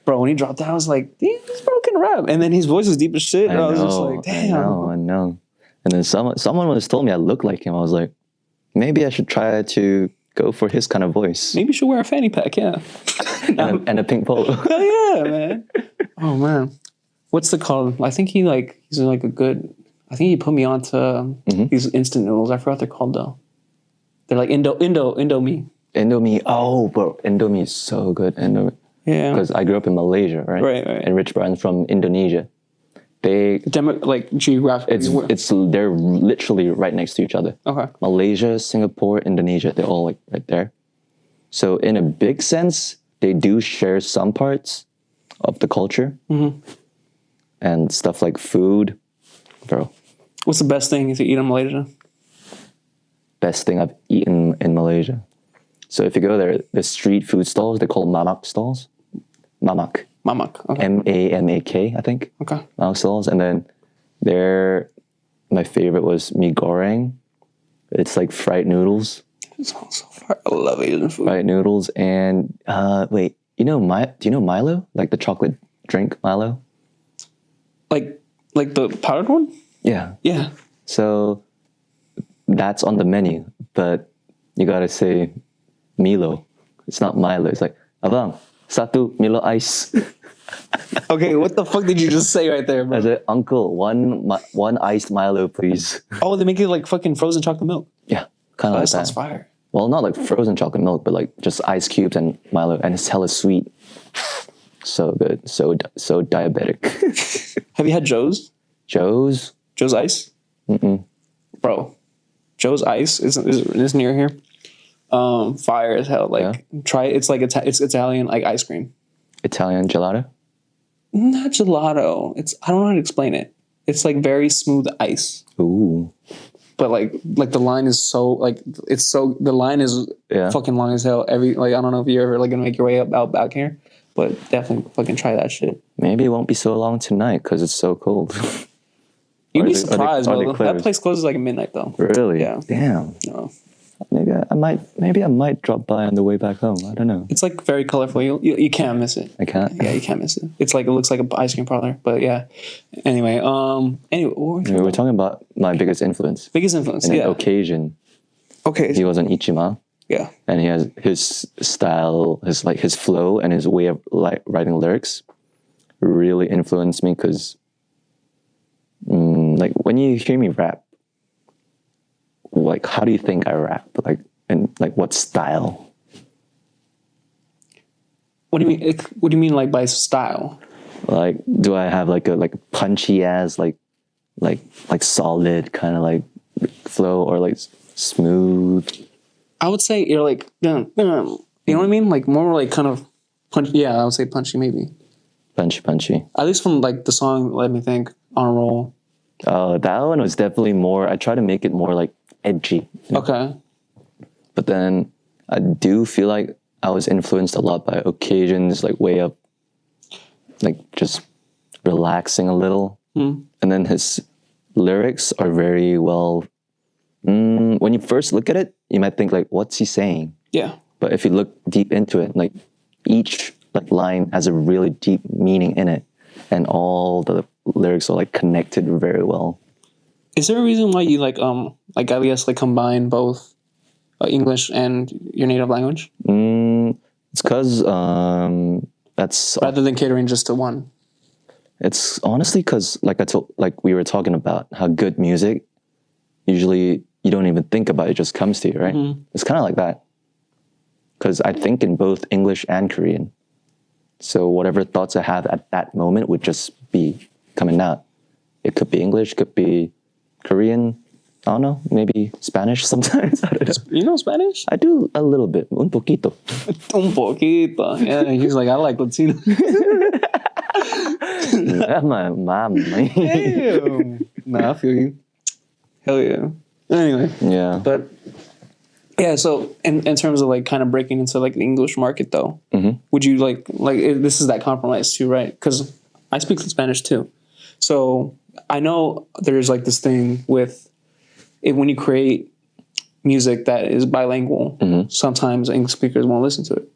Bro, when he dropped that, I was like, damn, this bro can rap. And then his voice was deep as shit. I was just like, damn. I know. And then someone once told me I look like him. I was like, maybe I should try to go for his kind of voice. Maybe you should wear a fanny pack, yeah. and a pink polo. Hell yeah, man. Oh, man. What's the called? I think he's like a good, I think he put me on to these instant noodles. I forgot what they're called though. They're like Indomie. Indomie. Oh, bro. Indomie is so good. Indomie. Yeah. Because I grew up in Malaysia, right? Right. And Rich Brian's from Indonesia. Like geographically. It's they're literally right next to each other. Okay. Malaysia, Singapore, Indonesia, they're all like right there. So in a big sense, they do share some parts of the culture and stuff like food, bro. What's the best thing to eat in Malaysia? Best thing I've eaten in Malaysia. So if you go there, the street food stalls, they call mamak stalls. Mamak. Okay. Mamak, I think. Okay. Mamak stalls. And then my favorite was mee goreng. It's like fried noodles. It's all so far. I love Asian food. Fried noodles and wait, do you know Milo? Like the chocolate drink Milo? Like the powdered one? Yeah. Yeah. So that's on the menu, but you gotta say Milo. It's not Milo. It's like abang, satu Milo ice. Okay, what the fuck did you just say right there, bro? I said, uncle, one iced Milo, please. Oh, they make it like fucking frozen chocolate milk. Yeah, kind of Oh, like that sounds that. fire. Well, not like frozen chocolate milk, but like just ice cubes and Milo, and it's hella sweet. So good, so diabetic. Have you had Joe's? Joe's Ice? Bro, Joe's Ice is near here. Fire as hell. Like try it. It's like it's Italian like ice cream. Italian gelato. Not gelato. I don't know how to explain it. It's like very smooth ice. Ooh. But like the line is so like the line is fucking long as hell. I don't know if you're ever like gonna make your way out back here, but definitely fucking try that shit. Maybe it won't be so long tonight because it's so cold. You'd be surprised, are they bro. That place closes like at midnight though. Really? Yeah. Damn. No. Maybe I might drop by on the way back home. I don't know. It's like very colorful. You can't miss it. I can't. Yeah, you can't miss it. It's like it looks like an ice cream parlor. But yeah. Anyway, what were we We're talking about my biggest influence. biggest influence. In Yeah. an occasion, Okay. he was an Ichima, Yeah. and he has his style, his flow, and his way of writing lyrics really influenced me because, like when you hear me rap, like how do you think I rap? And what style? What do you mean? What do you mean like by style? Like, do I have like a punchy ass like solid kind of like flow or like smooth? I would say you're like, you know what I mean? Like more like kind of punchy. Yeah, I would say punchy maybe. Punchy. At least from like the song, let me think, On a Roll. That one was definitely more. I try to make it more like edgy. Okay. But then I do feel like I was influenced a lot by occasions, like way of like just relaxing a little. And then his lyrics are very well. When you first look at it, you might think like, what's he saying? Yeah. But if you look deep into it, like each like line has a really deep meaning in it, and all the lyrics are like connected very well. Is there a reason why you like I guess like combine both English and your native language? It's because that's rather than catering just to one. It's honestly because like we were talking about how good music usually you don't even think about it, just comes to you, right? It's kind of like that. Because I think in both English and Korean. So whatever thoughts I have at that moment would just be coming out. It could be English, could be Korean. I don't know, maybe Spanish sometimes. I don't know. You know Spanish? I do a little bit, un poquito. Un poquito. Yeah, he's like, I like Latino. my. Damn. Nah, I feel you. Hell yeah. Anyway. Yeah. But yeah, so in terms of like kind of breaking into like the English market though, would you this is that compromise too, right? Because I speak Spanish too. So I know there's like this thing with it when you create music that is bilingual, sometimes English speakers won't listen to it,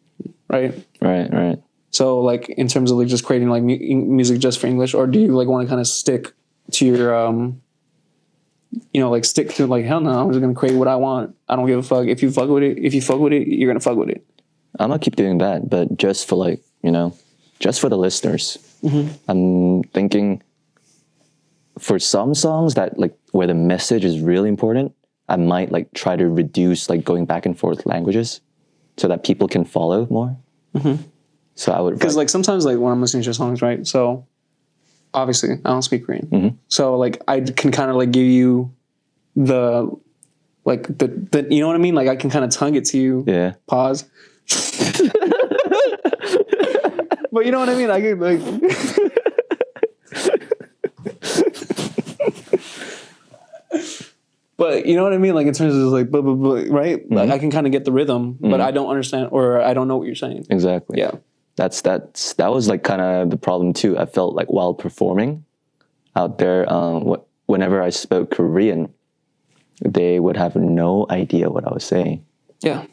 right? Right. So like in terms of like just creating like music just for English, or do you like want to kind of stick to your like stick to like, hell no, I'm just gonna create what I want. I don't give a fuck if you fuck with it. If you fuck with it, you're gonna fuck with it. I'm gonna keep doing that, but just for like, just for the listeners. I'm thinking for some songs that like where the message is really important, I might like try to reduce like going back and forth languages so that people can follow more. So I would, because like sometimes like when I'm listening to your songs, right? So obviously I don't speak Korean, so like I can kind of like give you the you know what I mean? Like I can kind of tongue it to you. Yeah. Pause. But you know what I mean? I can like. But you know what I mean? Like in terms of like, blah, blah, blah, right? Like I can kind of get the rhythm, but I don't understand or I don't know what you're saying. Exactly. Yeah. That was like kind of the problem too. I felt like while performing out there, whenever I spoke Korean, they would have no idea what I was saying. Yeah.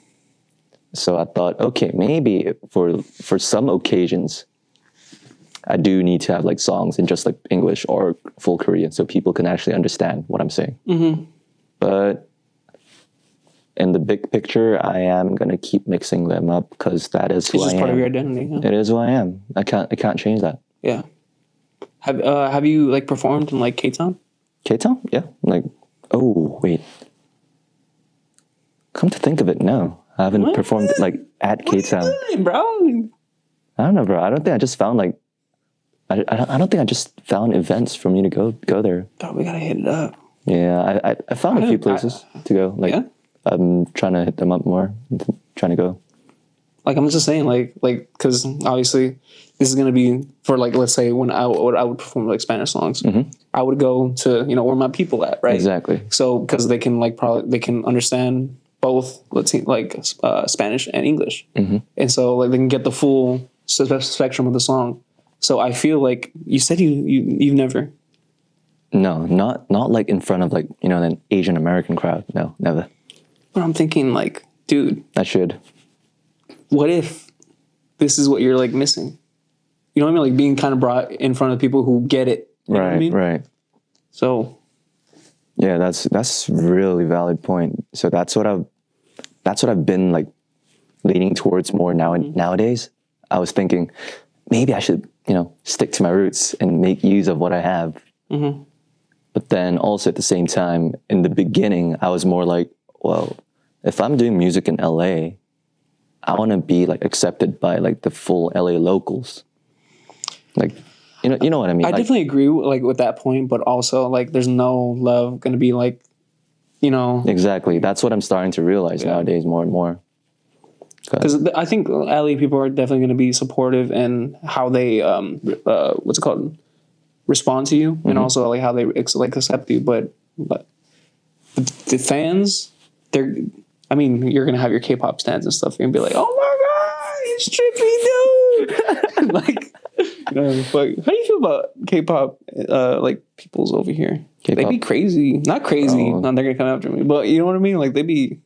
So I thought, okay, maybe for some occasions, I do need to have like songs in just like English or full Korean so people can actually understand what I'm saying. But in the big picture, I am gonna keep mixing them up because that is who I am. It's just part of your identity. Huh? It is who I am. I can't change that. Yeah. Have you like performed in like K-Town? K-Town? Yeah. Like, oh wait. Come to think of it, no, I haven't performed like at K-Town. What are you doing, bro? I don't know, bro. I don't think I just found like. I don't think I just found events for me to go there. Oh, we gotta hit it up. Yeah, I found a few places to go. Like, yeah? I'm trying to hit them up more. Trying to go. Like I'm just saying, like, because obviously this is gonna be for like, let's say when I would perform like Spanish songs, I would go to where my people at, right? Exactly. So because they can like they can understand both, let's see, like Spanish and English, and so like they can get the full spectrum of the song. So I feel like you said you've never. No, not like in front of like an Asian American crowd. No, never. But I'm thinking like, dude, I should. What if this is what you're like missing? You know what I mean? Like being kind of brought in front of people who get it. You know what I mean? Right. So. Yeah, that's really valid point. So that's what I've been like leaning towards more nowadays. I was thinking maybe I should stick to my roots and make use of what I have. But then also at the same time, in the beginning, I was more like, well, if I'm doing music in LA, I want to be like accepted by like the full LA locals. Like, you know what I mean? I definitely agree like with that point, but also like there's no love going to be like, Exactly. That's what I'm starting to realize nowadays more and more. Because I think LA people are definitely going to be supportive in how they what's it called, respond to you, and also like how they accept you. But the fans, you're gonna have your K-pop stands and stuff. You're gonna be like, oh my god, it's Trippi, dude. Like, but how do you feel about K-pop? Like people's over here, K-pop? They be crazy. Not crazy. Oh. Not they're gonna come after me, but you know what I mean. Like they be.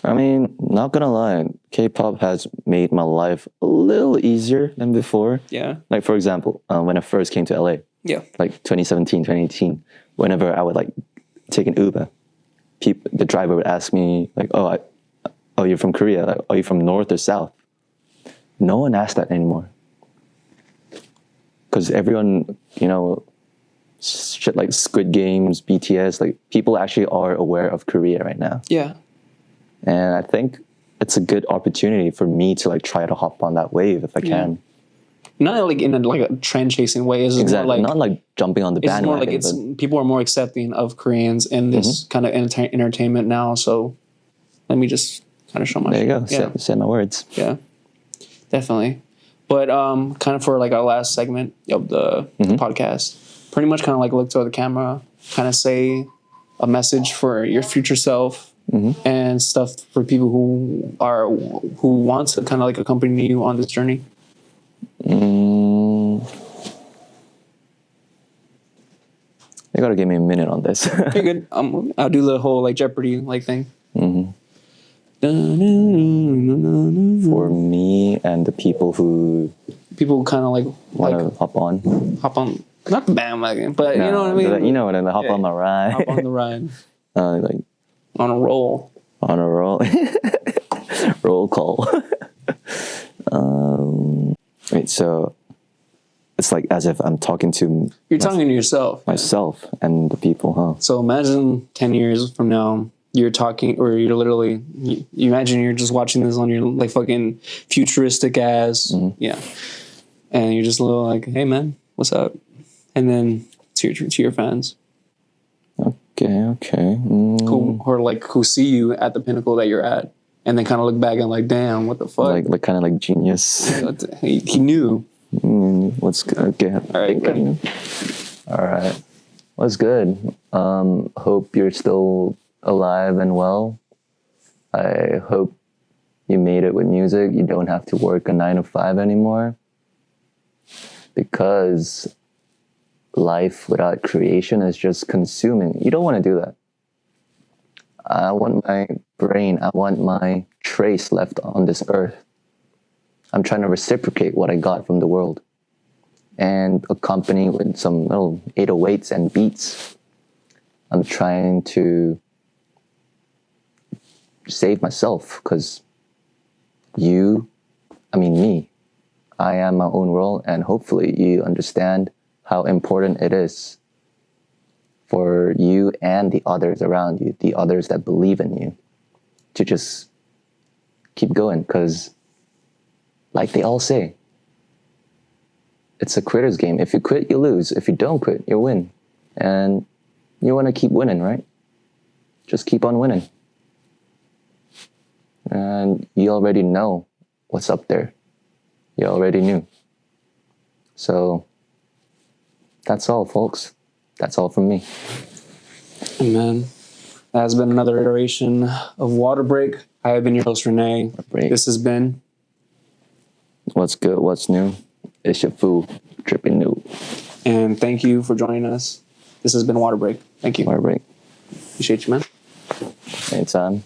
I mean, not gonna lie, K-pop has made my life a little easier than before. Yeah. Like, for example, when I first came to LA, like 2017, 2018, whenever I would like take an Uber, the driver would ask me like, oh, you're from Korea. Like, are you from North or South? No one asks that anymore. Because everyone, shit like Squid Games, BTS, like people actually are aware of Korea right now. Yeah. And I think it's a good opportunity for me to like try to hop on that wave if I can. not like in a trend chasing way. It's just Exactly. more like, Not like jumping on the it's more like bandwagon. people are more accepting of Koreans in this kind of entertainment now. So let me just kind of show my There you go. Yeah, Say my words. yeah, definitely. But kind of for like our last segment of the podcast, pretty much kind of like look toward the camera, kind of say a message for your future self and stuff for people who want to kind of like accompany you on this journey. You gotta give me a minute on this. You're good. I'll do the whole like Jeopardy like thing. For me and the people who People kind of like want to hop on, not the bandwagon, but you know what I mean. You know what I mean. Hop on my ride. Hop on the ride. Like On a roll. on a roll. Roll call. Wait, so it's like as if I'm talking to You're talking to yourself. myself and the people, huh? So imagine 10 years from now, you're talking, or you're literally, you imagine you're just watching this on your like fucking futuristic ass, yeah, and you're just a little like, hey man, what's up? And then to your fans, Okay. who see you at the pinnacle that you're at, and then kind of look back and like, damn, what the fuck? Like kind of like genius. He knew. What's good? Okay. All right, good. All right. What's good? Hope you're still alive and well. I hope you made it with music. You don't have to work a 9 to 5 anymore. Because life without creation is just consuming. You don't want to do that. I want my brain, I want my trace left on this earth. I'm trying to reciprocate what I got from the world and accompany with some little 808s and beats. I'm trying to save myself because me, I am my own world, and hopefully you understand how important it is for you and the others around you, the others that believe in you, to just keep going. Because like they all say, it's a quitter's game. If you quit, you lose. If you don't quit, you win. And you want to keep winning, right? Just keep on winning. And you already know what's up there. You already knew. So that's all, folks. That's all from me. Amen. That has been another iteration of Water Break. I have been your host, Renee. This has been What's Good, What's New. It's your fool, Trippi New. And thank you for joining us. This has been Water Break. Thank you. Water Break. Appreciate you, man. Anytime.